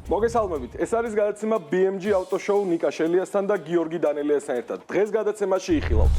მოგესალმებით. ეს არის გადაცემა BMG Auto Show ნიკა შელიასთან და გიორგი დანელიასთან ერთად. დღეს გადაცემაში იხილავთ.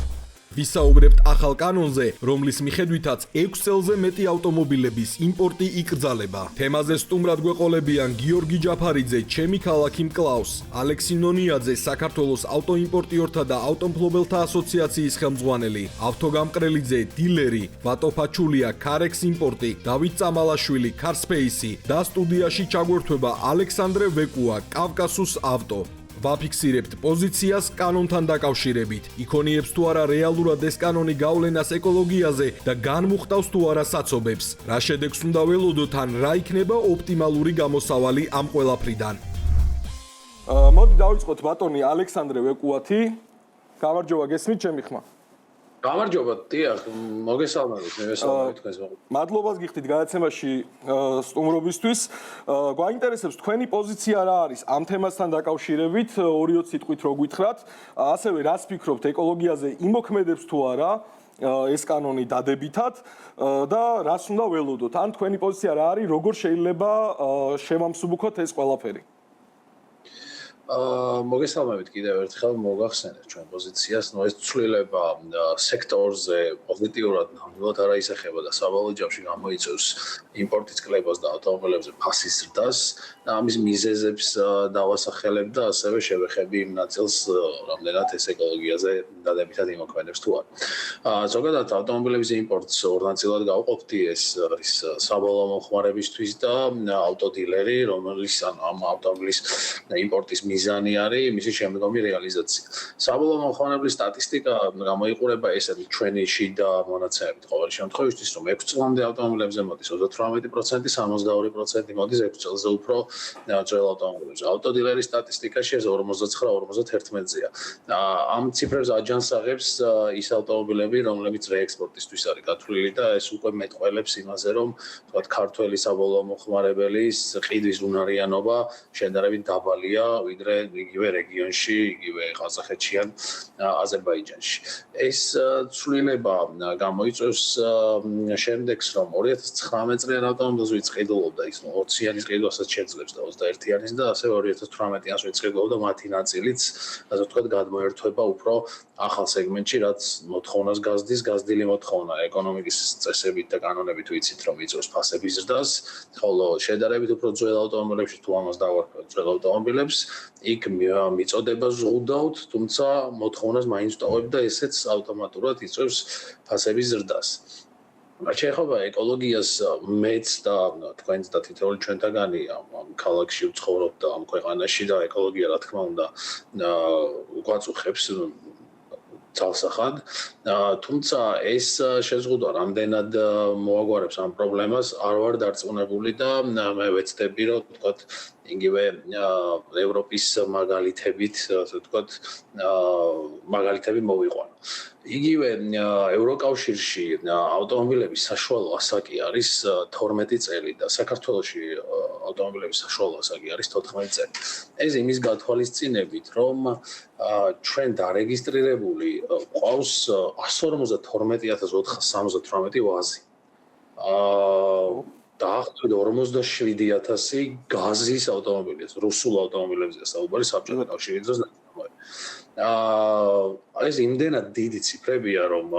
ვისაუბრებთ ახალ კანონზე, რომლის მიხედვითაც 6 წელზე მეტი ავტომობილების იმპორტი იკრძალება. თემაზე სტუმრად გვეყოლებიან გიორგი ჯაფარიძე, ჩემი ქალაქი მკლავს, ალექსი ნონიაძე, საქართველოს ავტოიმპორტიორთა და ავტომფლობელთა ასოციაციის ხელმძღვანელი, ავტოგამყრელიძე, დილერი, ვატო ფაჩულია, ქარექს იმპორტი, დავით წამალაშვილი, ქარსპეისი და სტუდიაში ჩაგვერთვება ალექსანდრე ვეკუა, კავკასუს ავტო. ვაფიქსირებთ პოზიციას კანონთან დაკავშირებით. იქონიებს თუ არა რეალურად ეს კანონი გავლენას ეკოლოგიაზე და განმუხტავს თუ არა საცობებს. რა შედეგს უნდა ველოდოთ ან რა იქნება ოპტიმალური გამოსავალი ამ ყველაფრიდან. მოდი დავიწყოთ ბატონი ალექსანდრე ვეკუათი. გამარჯობა, გესმით ჩემი ხმა? გამარჯობა, დიახ, მოგესალმებით, მესალმებით თქვენს. მადლობას გიხდით გადაცემაში სტუმრობისთვის. გვაინტერესებს თქვენი პოზიცია რა არის ამ თემასთან დაკავშირებით, 2-3 სიტყვით რო გითხრათ, ასევე რას ფიქრობთ ეკოლოგიაზე იმოქმედებს თუ არა ეს კანონი დადებითად და რას უნდა ველოდოთ? ან თქვენი პოზიცია რა არის, როგორ შეიძლება შევამსუბუქოთ ეს ყველაფერი? მოგესალმებით კიდევ ერთხელ მოგახსენეთ ჩვენ პოზიციას, ეს ცვლილება სექტორზე პოზიტიურად ნამდვილად არ აისახება და საბოლოო ჯამში გამოიწვევს იმპორტის კლებას და ავტომობილებზე ფასის ზრდას და ამის მიზეზებს დავასახელებ და ასევე შევეხები იმ ნაწილს, რამდენად ეს ეკოლოგიაზე დადებითად იმოქმედებს თუ არა. ზოგადად ავტომობილების იმპორტს ორ ნაწილად გავყოფდი, ეს არის საბოლოო მომხმარებისთვის და ავტოდილერი, რომელიც ამ ავტომობილის იმპორტის მიზანი არის მისი შემდგომი რეალიზაცია. საბოლოო მომხმარებლის სტატისტიკა გამოიყურება ესეთი ჩვენი შიდა მონაცემებით. ყოველ შემთხვევაში რომ 6 წლამდე ავტომობილებზე მოდის 38%, 62% მოდის 6 წელზე უფრო ძველ ავტომობილებზე. ავტოდილერის სტატისტიკაში ეს 49-51-ზეა. ამ ციფრებს აჯანსაღებს ის ავტომობილები, რომლებიც რეექსპორტისთვის არის გათვლილი და ეს უკვე მეტყველებს იმაზე, რომ თქვათ ქართველი საბოლოო მომხმარებლის ყიდვის უნარიანობა შედარებით დაბალია ვიდრე იგივე რეგიონში, იგივე ყაზახეთში ან აზერბაიჯანში. ეს ცვლილება გამოიწვევს შემდეგს, რომ 2019 წლიან ავტომობილს ვინც ყიდულობდა, ის 20-იანის ყიდვასაც შეძლებს და 21-იანის და ასევე 2018-იანს ვინც ყიდულობდა, მათი ნაწილიც, ასე ვთქვათ, გადმოერთვება უფრო ახალ სეგმენტში, რაც მოთხოვნას გაზდის, გაზდილი მოთხოვნა ეკონომიკის წესებით და კანონებით ვიცით, რომ იწვევს ფასების ზრდას, ხოლო შედარებით უფრო ძველ ავტომობილებში თუ ამას დავარქვათ ძველ ავტომობილებს იქ მიწოდება ზღუდავთ, თუმცა მოთხოვნას მაინც ვტოვებ და ესეც ავტომატურად იწვევს ფასების ზრდას. რაც შეეხება ეკოლოგიას, მეც და თქვენც და თითოეული ჩვენთაგანი ამ ქალაქში ვცხოვრობ და ამ ქვეყანაში და ეკოლოგია რა თქმა უნდა გვაწუხებს ძალსახად, თუმცა ეს შეზღუდვა რამდენად მოაგვარებს ამ პრობლემას არ ვარ დარწმუნებული და მე ვეცდები რომ თქვათ იგივე ევროპის მაგალითებით, ასე ვთქვათ, მაგალითები მოვიყვანო. იგივე ევროკავშირში ავტომობილების საშუალო ასაკი არის 12 წელი და საქართველოში ავტომობილების საშუალო ასაკი არის 14 წელი. ეს იმის გათვალისწინებით, რომ ჩვენ დარეგისტრირებული ყავს 152,478 ვაზი. დაახლოებით 47,000 გაზის ავტომობილია, რუსულ ავტომობილებზეა საუბარი საბჭოთა კავშირის დროს. ეს იმდენად დიდი ციფრებია, რომ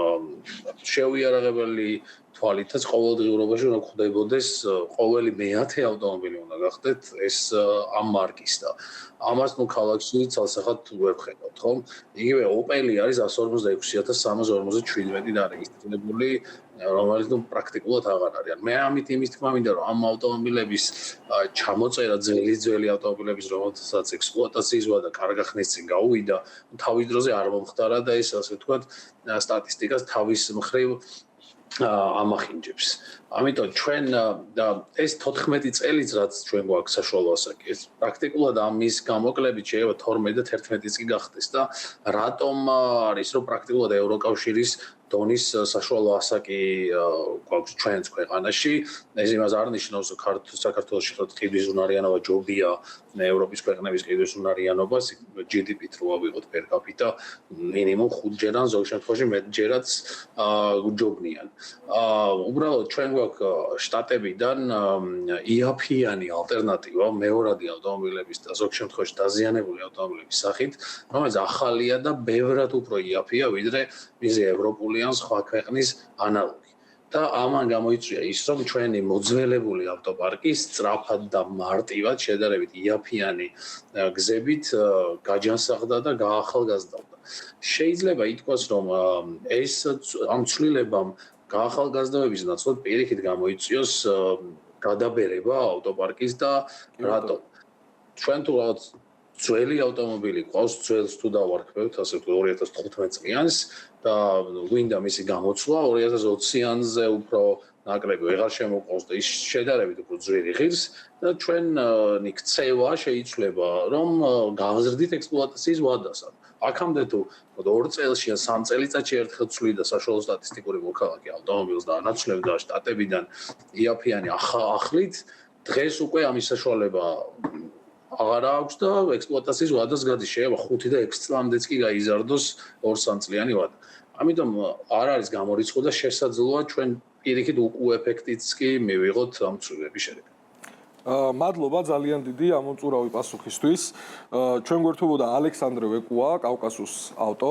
შეუიარაღებელი თვალითაც ყოველდღიურობაში უნდა გვხვდებოდეს ყოველი მე-10 ავტომობილი უნდა გახდეთ ეს ამ მარკის და ამას ქალაქში ცალსახად ვერ ვხედავთ, ხო? იგივე ოპელი არის 146,357 დარეგისტრირებული, რომელიც პრაქტიკულად აღარ არის. მე ამით იმის თქმა მინდა, რომ ამ ავტომობილების ჩამოწერა ძველი ავტომობილების, რომელთაც ექსპლუატაციის ზღვა და კარგა ხნის წინ გაუვიდა, თავის დროზე არ მომხდარა და ეს ასე ვთქვათ სტატისტიკას თავის მხრივ ამახინჯებს. ამიტომ ჩვენ ეს 14 წელიც რაც ჩვენ გვაქვს საშუალო ასაკი, ეს პრაქტიკულად ამის გამოკლებით შეიძლება 12 და 11 წელი გახდეს და რატომ არის რომ პრაქტიკულად ევროკავშირის დონის საშუალო ასაკი გვაქვს ჩვენს ქვეყანაში. ეს იმას არ ნიშნავს, რომ საქართველოში ყიდვის უნარიანობა ჯობია ევროპის ქვეყნების ყიდვის უნარიანობას, GDP-თ რო ავიღოთ per capita მინიმუმ 5-ჯერ ან ზოგ შემთხვევაში მეტჯერაც ჯობნიან. უბრალოდ ჩვენ გვაქვს შტატებიდან იაფიანი ალტერნატივა მეორადი ავტომობილების და ზოგ შემთხვევაში დაზიანებული ავტომობილების სახით, რომელიც ახალია და ბევრად უფრო იაფია, ვიდრე მიზე ევროპული ან სხვა ქვეყნის ანალოგი. და ამან გამოიწვია ის, რომ ჩვენი მოძველებული ავტოპარკი სწრაფად და მარტივად შედარებით იაფიანი გზებით გაჯანსაღდა და გაახალგაზრდავდა. შეიძლება ითქვას, რომ ეს ამ ცვლილებამ გაახალგაზრდავების ნაცვლად პირიქით გამოიწვიოს გადაბერება ავტოპარკის და რატომ? ჩვენ თუ რაღაც ძველი ავტომობილი ყავს, ძველს თუ დავარქმევთ, ასე ვთქვათ 2015 წლიანს და გვინდა მისი გამოცვლა 2020-იანზე უფრო ნაკლები ვეღარ შემოყავს და ის შედარებით უფრო ძვირი ღირს და ჩვენი ქცევა შეიძლება რომ გავზრდით ექსპლუატაციის ვადას. აქამდე თუ 2 წელში ან 3 წელიწადში ერთხელ ცვლიდა საშუალო სტატისტიკური მოქალაქე ავტომობილს და ანაცვლებდა შტატებიდან იაფიანი ახლით, დღეს უკვე ამის საშუალება აღარ აქვს და ექსპლუატაციის ვადას გადის. შეიძლება 5 და 6 წლამდეც კი გაიზარდოს 2-3 წლიანი ვადა. ამიტომ არ არის გამორიცხვა და შესაძლოა ჩვენ პირიქით უკუ ეფექტიც კი მივიღოთ ამ ცვლილების შედეგად. მადლობა ძალიან დიდი ამომწურავი პასუხისთვის. ჩვენ გვერდებოდა ალექსანდრე ვეკუა, კავკასუს ავტო.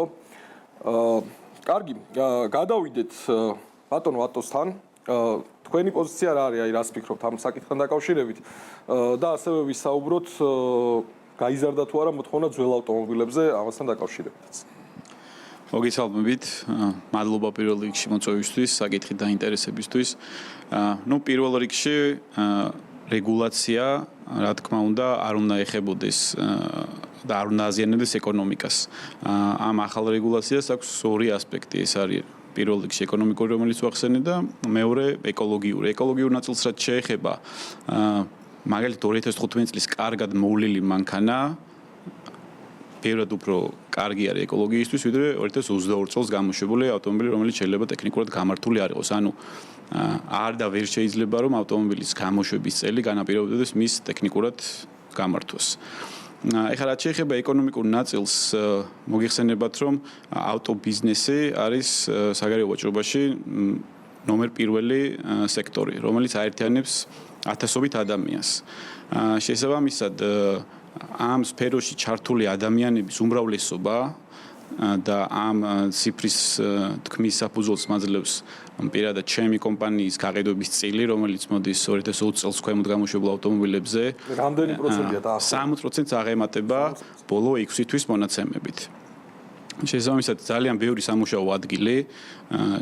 კარგი, გადავიდეთ ბატონ ვატოსთან. თქვენი პოზიცია რა არის, აი რას ფიქრობთ ამ საკითხთან დაკავშირებით და ასევე ვისაუბროთ გაიზარდა თუ არა მოთხოვნა ძველ ავტომობილებზე ამასთან დაკავშირებითაც. მოგესალმებით, მადლობა პირველ რიგში მოწვევისთვის, საკითხით დაინტერესებისთვის. პირველ რიგში რეგულაცია, რა თქმა უნდა, არ უნდა ეხებოდეს და არ უნდა აზიანებდეს ეკონომიკას. ამ ახალ რეგულაციას აქვს ორი ასპექტი, ეს არის პირველ რიგში ეკონომიკური, რომელიც ვახსენე და მეორე ეკოლოგიური. ეკოლოგიურ ნაწილს რაც შეეხება, მაგალითად 2015 წლის კარგად მოვლილი მანქანა ბევრად უფრო კარგი არის ეკოლოგიისთვის, ვიდრე 2022 წელს გამოშვებული ავტომობილი, რომელიც შეიძლება ტექნიკურად გამართული არ იყოს. ანუ არ და ვერ შეიძლება რომ ავტომობილის გამოშვების წელი განაპირობებდეს მის ტექნიკურად გამართვას. ეხლა რაც შეეხება ეკონომიკურ ნაწილს, მოგიხსენებათ, რომ ავტობიზნესი არის საგარეო ვაჭრობაში ნომერ პირველი სექტორი, რომელიც აერთიანებს ათასობით ადამიანს. შესაბამისად, ამ სფეროში ჩართული ადამიანების უმრავლესობა და ამ ციფრის თქმის საფუძველს მაძლევს პირადად ჩემი კომპანიის გაყიდვების წილი, რომელიც მოდის 2020 წელს ქვემოთ გამოშვებულ ავტომობილებზე. რამდენი პროცენტია და 60%-ს აღემატება ბოლო 6 თვის მონაცემებით. შესაბამისად, ძალიან ბევრი სამუშაო ადგილი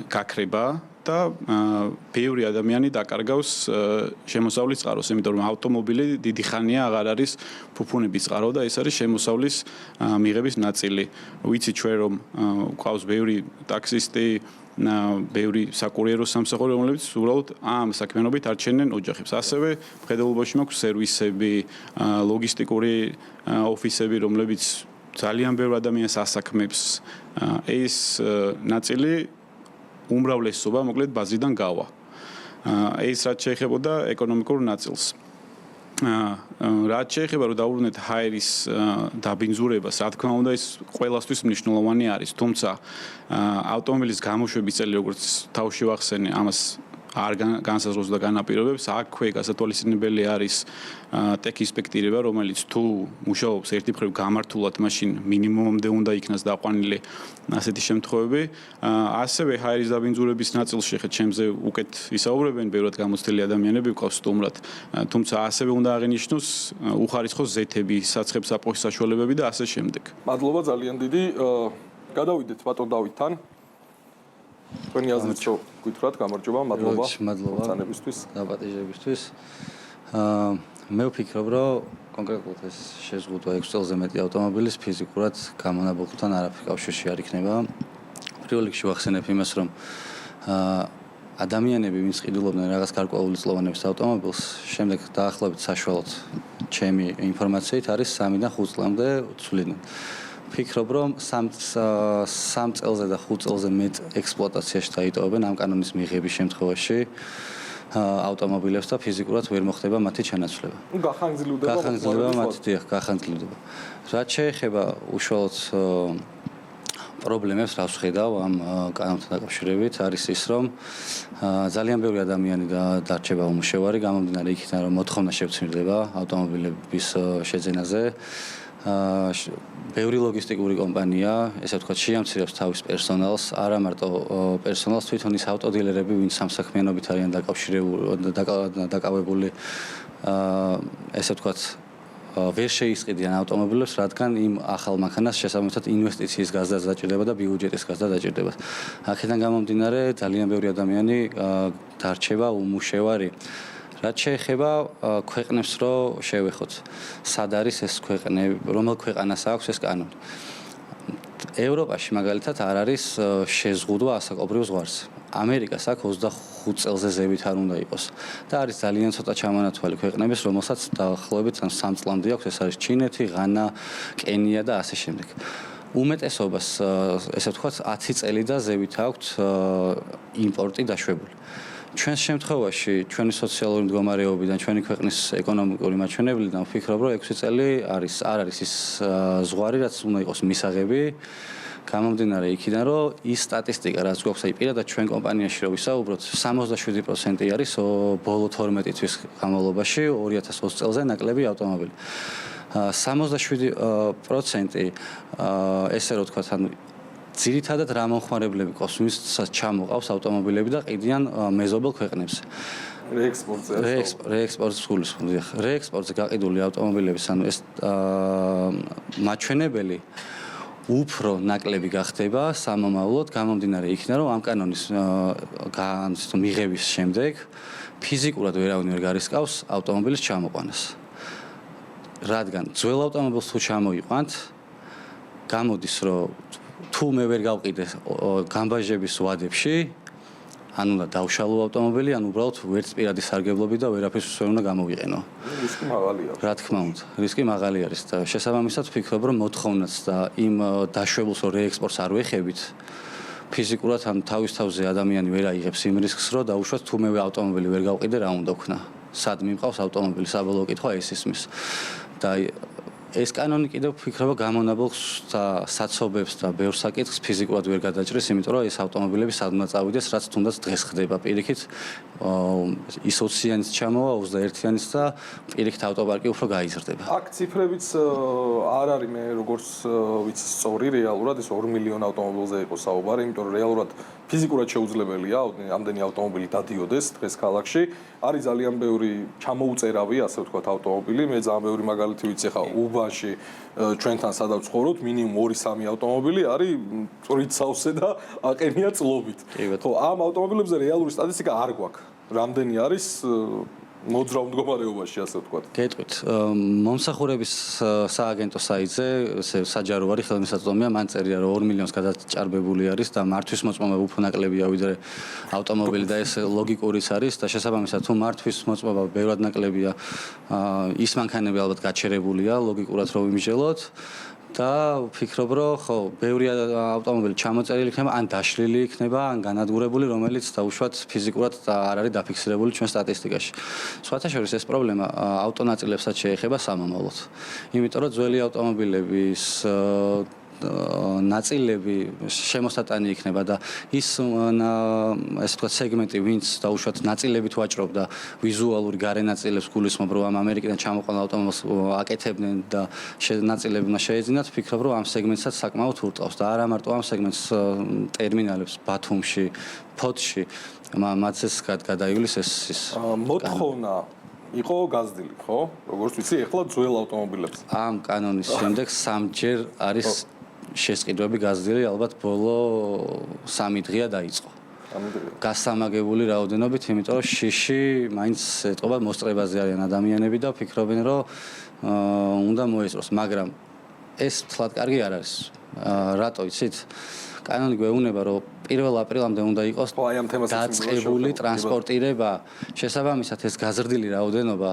გაქრება და ბევრი ადამიანი დაკარგავს შემოსავლის წყაროს, იმიტომ რომ ავტომობილი დიდი ხანია აღარ არის ფუფუნების წყარო და ეს არის შემოსავლის მიღების ნაწილი. ვიცით ჩვენ რომ ყავს ბევრი ტაქსისტი, ბევრი საკურიერო სამსახური, რომლებიც უბრალოდ ამ საქმიანობით არჩენენ ოჯახებს. ასევე მხედველობაში მაქვს სერვისები, ლოგისტიკური ოფისები, რომლებიც ძალიან ბევრ ადამიანს ასაქმებს. ეს ნაწილი უმრავლესობა მოკლედ ბაზრიდან გავა. ეს რაც შეეხებოდა ეკონომიკურ ნაწილს. რაც შეეხება რომ დავუბრუნდეთ ჰაერის დაბინძურებას, რა თქმა უნდა ეს ყველასთვის მნიშვნელოვანი არის, თუმცა ავტომობილის გამოშვების წელი როგორც თავში ვახსენე, ამას არ განსაზღვროს და განაპირობებს. აქვე გასათვალისწინებელი არის ტექინსპექტირება, რომელიც თუ მუშაობს ერთი მხრივ გამართულად, მაშინ მინიმუმამდე უნდა იქნას დაყვანილი ასეთი შემთხვევები. ასევე ჰაერის დაბინძურების ნაწილში ხეთ ჩემზე უკეთ ისაუბრებენ ბევრად გამოცდილი ადამიანები ვყავს სტუმრად. თუმცა ასევე უნდა აღინიშნოს უხარისხო ზეთები, საცხებს აპოქის საშუალებები და ასე შემდეგ. მადლობა ძალიან დიდი. გადავიდეთ ბატონ დავითთან. თქვენი აზრით რო გითხრათ, გამარჯობა, მადლობა. მადლობა წანებისთვის, დაპატიჟებისთვის. მე ვფიქრობ, რომ კონკრეტულად ეს შეზღუდვა 6 წელზე მეტი ავტომობილის ფიზიკურად გამონაბოლქვთან არაფერ კავშირში არ იქნება. პირველ რიგში ვახსენებ იმას, რომ ადამიანები, ვინც ყიდულობდნენ რაღაც გარკვეული წლოვანების ავტომობილს, შემდეგ დაახლოებით საშუალოდ ჩემი ინფორმაციით არის 3-დან 5 წლამდე ცვლიდნენ. ვფიქრობ, რომ 3 წელზე და 5 წელზე მეტ ექსპლუატაციაში დაიტოვებენ ამ კანონის მიღების შემთხვევაში ავტომობილებს და ფიზიკურად ვერ მოხდება მათი ჩანაცვლება. გახანგრძლივდება გახანგრძლივდება. რაც შეეხება უშუალოდ პრობლემებს რას ვხედავ ამ კანონთან დაკავშირებით არის ის რომ ძალიან ბევრი ადამიანი დარჩება უმუშევარი გამომდინარე იქიდან რომ მოთხოვნა შევცვლდება ავტომობილების შეძენაზე ბევრი ლოგისტიკური კომპანია ესე ვთქვათ შეამცირებს თავის პერსონალს არა მარტო პერსონალს თვითონ ის ავტოდილერები ვინც სამსახმიანობით არიან დაკავებული ესე ვთქვათ ვერ შეისყიდიან ავტომობილებს, რადგან იმ ახალ მანქანას შესაბამისად ინვესტიციის გაზდა დაჭირდება და ბიუჯეტის გაზდა დაჭირდება. აქედან გამომდინარე, ძალიან ბევრი ადამიანი დარჩება უმუშევარი. რაც შეეხება ქვეყნებს, რომ შევეხოთ, სად არის ეს ქვეყნები, რომელ ქვეყანას აქვს ეს კანონი. ევროპაში მაგალითად არ არის შეზღუდვა ასაკობრივ ზღვარზე. ამერიკას აქვს 25 წელზე ზევით არ უნდა იყოს და არის ძალიან ცოტა ჩამონათვალი ქვეყნების, რომელსაც დაახლოებით 3 წლამდე აქვს, ეს არის ჩინეთი, ღანა, კენია და ასე შემდეგ. უმეტესობას, ესე ვთქვათ, 10 წელი და ზევით აქვს იმპორტი დაშვებული. ჩვენს შემთხვევაში, ჩვენი სოციალური მდგომარეობიდან, ჩვენი ქვეყნის ეკონომიკური მაჩვენებლიდან ვფიქრობ, რომ 6 წელი არ არის ის ზღვარი, რაც უნდა იყოს მისაღები. გამომდინარე იქიდან, რომ ის სტატისტიკა, რაც გვაქვს, აი პირადად ჩვენ კომპანიაში რო ვისაუბროთ, 67% არის ბოლო 12 თვის განმავლობაში 2020 წელზე ნაკლები ავტომობილი. 67% ესე რო ვთქვათ, ანუ ძირითადად რა მომხმარებლები ყავს, ვისაც ჩამოყავს ავტომობილები და ყიდიან მეზობელ ქვეყნებზე. რეექსპორტს გულისხმობ. რეექსპორტზე გაყიდული ავტომობილების, ანუ ეს მაჩვენებელი უფრო ნაკლები გახდება სამომავლოდ გამომდინარე იქიდან, რომ ამ კანონის მიღების შემდეგ ფიზიკურად ვერავინ ვერ გარისკავს ავტომობილის ჩამოყვანას. რადგან ძველ ავტომობილს თუ ჩამოიყვანთ, გამოდის, რომ თუ მე ვერ გავყიდე გამბაჟების ვადებში, ან უნდა დავშალო ავტომობილი, ან უბრალოდ ვერცპირადი სარგებლობით და ვერაფერს ვერ უნდა გამოვიყენო. რისკი მაღალია. რა თქმა უნდა, რისკი მაღალი არის და შესაბამისად ვფიქრობ, რომ მოთხოვნაც და იმ დაშვებულს რომ რეექსპორტს არ ვეხებით, ფიზიკურად ან თავის თავზე ადამიანი ვერ აიღებს იმ რისკს, რომ დაუშვათ თუ მე ავტომობილი ვერ გავყიდე, რა უნდა ვქნა. სად მიმყავს ავტომობილი, საბოლოო კითხვა ეს ისმის. და ეს კანონი კიდევ ვფიქრობ გამონაბოლქს და საცობებს და ბევრ საკითხს ფიზიკურად ვერ გადაჭრის, იმიტომ რომ ეს ავტომობილები სად უნდა წავიდეს, რაც თუნდაც დღეს ხდება პირიქით. ის 20-იანიც ჩამოვა 21-იანიც და პირიქით ავტოპარკი უფრო გაიზრდება. აქ ციფრებიც არ არის მე როგორც ვიცი სწორი რეალურად ეს 2 მილიონი ავტომობილზე იყო საუბარი, იმიტომ რომ რეალურად ფიზიკურად შეუძლებელია ამდენი ავტომობილი დადიოდეს დღეს ქალაქში. არის ძალიან ბევრი ჩამოუწერავი, ასე ვთქვათ, ავტომობილი. მე ძალიან ბევრი მაგალითი ვიცი ხა უბანში ჩვენთან სადაც ვცხოვრობთ, მინიმუმ 2-3 ავტომობილი არის წვრით სავსე და აყენია წლობით. ხო, ამ ავტომობილებზე რეალური სტატისტიკა არ გვაქვს. რამდენი არის მოძრავ მდგომარეობაში, ასე ვთქვათ. გეტყვით, მომსახურების სააგენტო საიტზე, ესე საჯარო არის ხელმისაწვდომია, მან წერია, რომ 2 მილიონს გადაჭარბებული არის და მართვის მოწმობა უფრო ნაკლებია ვიდრე ავტომობილი და ეს ლოგიკურიც არის და შესაბამისად თუ მართვის მოწმობა ბევრად ნაკლებია, ის მანქანები ალბათ გაჩერებულია ლოგიკურად რომ ვიმსჯელოთ. და ვფიქრობ, რომ ხო, ბევრი ავტომობილი ჩამოწერილი იქნება, ან დაშლილი იქნება, ან განადგურებული, რომელიც დაუშვათ ფიზიკურად არ არის დაფიქსირებული ჩვენ სტატისტიკაში. სხვათა შორის ეს პრობლემა ავტონაწილებსაც შეეხება სამომავლოდ. იმიტომ რომ ძველი ავტომობილების ნაწილები შემოსატანი იქნება და ის ესე ვთქვათ სეგმენტი, ვინც დაუშვათ ნაწილებით ვაჭრობდა ვიზუალური გარე ნაწილებს გულისხმობ, რომ ამ ამერიკიდან ჩამოყვანილ ავტომობილს აკეთებდნენ და ნაწილები უნდა შეეძინათ, ვფიქრობ, რომ ამ სეგმენტსაც საკმაოდ ურტყავს და არა მარტო ამ სეგმენტს ტერმინალებს ბათუმში, ფოთში, მათზეც გადაივლის ეს მოთხოვნა იყო გაზრდილი, ხო? როგორც ვიცი, ეხლა ძველ ავტომობილებს. ამ კანონის შემდეგ 3-ჯერ არის შესყიდვები გაზრდილი, ალბათ ბოლო 3 დღეა დაიწყო. გასამაგებული რაოდენობით, იმიტომ რომ შიში მაინც ეტყობა მოსწრებაზე არიან ადამიანები და ფიქრობენ, რომ უნდა მოეწროს, მაგრამ ეს თლად კარგი არ არის. რატო იცით? კანონი გვეუბნება, რომ 1 აპრილამდე უნდა იყოს დაწყებული ტრანსპორტირება, შესაბამისად ეს გაზრდილი რაოდენობა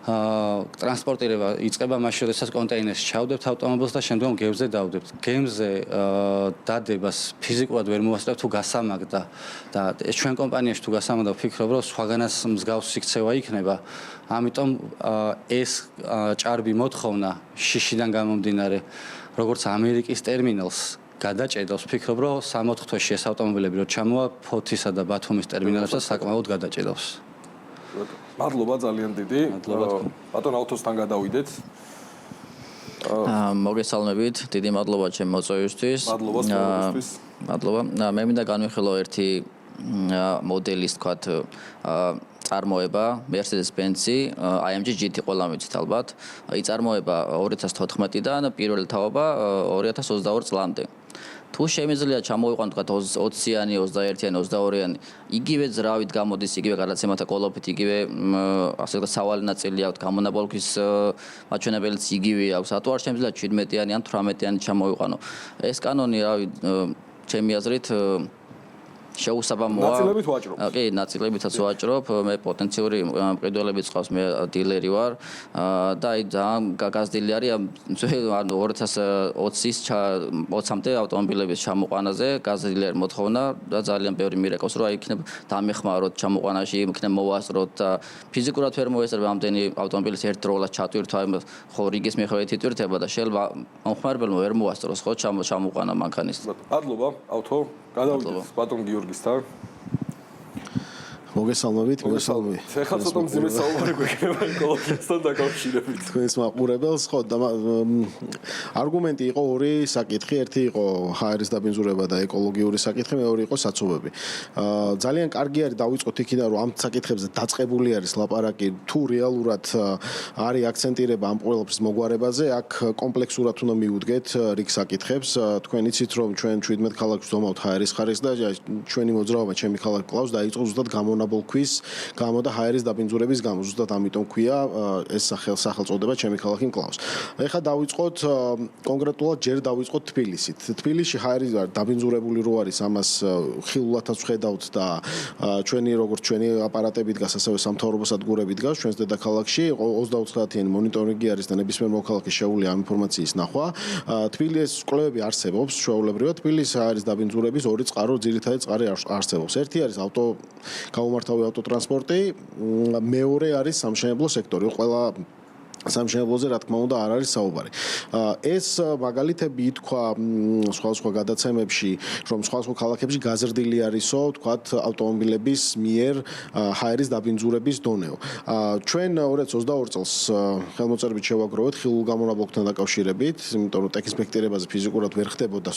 ტრანსპორტირება იწყება მაშინ, როდესაც კონტეინერს ჩავდებთ ავტომობილს და შემდგომ გემზე დავდებთ. გემზე დადებას ფიზიკურად ვერ მოვასწრებთ თუ გასამაგდა და ჩვენ კომპანიაში თუ გასამაგდა ვფიქრობ, რომ სხვაგანაც მსგავსი ქცევა იქნება. ამიტომ ეს ჭარბი მოთხოვნა შიშიდან გამომდინარე, როგორც ამერიკის ტერმინალს გადაჭედავს, ვფიქრობ, რომ 60 თვეში ეს ავტომობილები რო ჩამოვა ფოთისა და ბათუმის ტერმინალებსა საკმაოდ გადაჭედავს. მადლობა ძალიან დიდი. ბატონ ავთოსთან გადავიდეთ. მოგესალმებით, დიდი მადლობა ჩემ მოწვევისთვის. მადლობა სწორისთვის. მადლობა. მე მინდა განვიხილო ერთი მოდელის, თქვათ, წარმოება Mercedes-Benz-ი AMG GT ყველა მიცით ალბათ. იწარმოება 2014-დან, პირველი თაობა 2022 წლამდე. თუ შემიძლია ჩამოვიყვანოთ თქვათ 20-იანი, 21-იანი, 22-იანი, იგივე ძრავით გამოდის, იგივე გადაცემათა კოლოფით, იგივე ასე ვთქვათ სავალი ნაწილი აქვს, გამონაბოლქვის მაჩვენებელიც იგივე აქვს. რატო არ შემიძლია 17-იანი ან 18-იანი ჩამოვიყვანო? ეს კანონი, რავი, ჩემი აზრით შეუსაბამოა. ნაწილებით ვაჭრობ. კი, ნაწილებითაც ვაჭრობ. მე პოტენციური მყიდველებიც ყავს, მე დილერი ვარ და აი ძალიან გაგაზრდილი არის ამ 2020-ის 20-მდე ავტომობილების ჩამოყვანაზე, გაზრდილი არის მოთხოვნა და ძალიან ბევრი მირეკავს, რომ აი იქნებ დამეხმაროთ ჩამოყვანაში, იქნებ მოვასწროთ და ფიზიკურად ვერ მოესწრება ამდენი ავტომობილის ერთდროულად ჩატვირთვა, ხო რიგის მიხედვით იტვირთება და შეიძლება მომხმარებელმა ვერ მოასწროს, ხო ჩამოყვანა მანქანის. მადლობა, ავთო. გადავიდეთ ბატონ გიორგისთან. მოგესალმებით. ეხლა ცოტა მძიმე საუბარი გვექნება ეკოლოგიასთან დაკავშირებით. თქვენს მაყურებელს, ხო, არგუმენტი იყო ორი საკითხი, ერთი იყო ჰაერის დაბინძურება და ეკოლოგიური საკითხი, მეორე იყო საცობები. ძალიან კარგი არის დავიწყოთ იქიდან, რომ ამ საკითხებზე დაწყებული არის ლაპარაკი, თუ რეალურად არის აქცენტირება ამ ყველაფრის მოგვარებაზე, აქ კომპლექსურად უნდა მივუდგეთ რიგ საკითხებს. თქვენ იცით, რომ ჩვენ 17 ქალაქს ვზომავთ ჰაერის ხარისხს და ჩვენი მოძრაობა ჩემი ქალაქ კლავს დაიწყო ზუსტად გამონაბოლქვის გამო და ჰაერის დაბინძურების გამო. ზუსტად ამიტომ ქვია ეს სახელწოდება ჩემი ქალაქი კლავს. ეხლა დავიწყოთ კონკრეტულად ჯერ დავიწყოთ თბილისით. თბილისში ჰაერი დაბინძურებული რო არის, ამას ხილულათაც ვხედავთ და ჩვენი როგორც ჩვენი აპარატები დგას, ასევე სამთავრობო სადგურები დგას ჩვენს დედაქალაქში. 24-საათიანი მონიტორინგი არის და ნებისმიერ მოქალაქეს შეუძლია ამ ინფორმაციის ნახვა. თბილისის კვლევები არსებობს ჩვეულებრივად. თბილისის ჰაერის დაბინძურების ორი წყარო, ძირითადი წყარი არსებობს. ერთი არის გაუმართავი ავტოტრანსპორტი, მეორე არის სამშენებლო სექტორი. ყველა სამშენებლოზე რა თქმა უნდა არ არის საუბარი. ეს მაგალითები ითქვა სხვა გადაცემებში, რომ სხვა ქალაქებში გაზრდილი არისო, თქვათ, ავტომობილების მიერ ჰაერის დაბინძურების დონეო. ჩვენ 2022 წელს ხელმოწერებით შევაგროვეთ ხილულ გამონაბოლქთან დაკავშირებით, იმიტომ რომ ტექინსპექტირებაზე ფიზიკურად ვერ ხდებოდა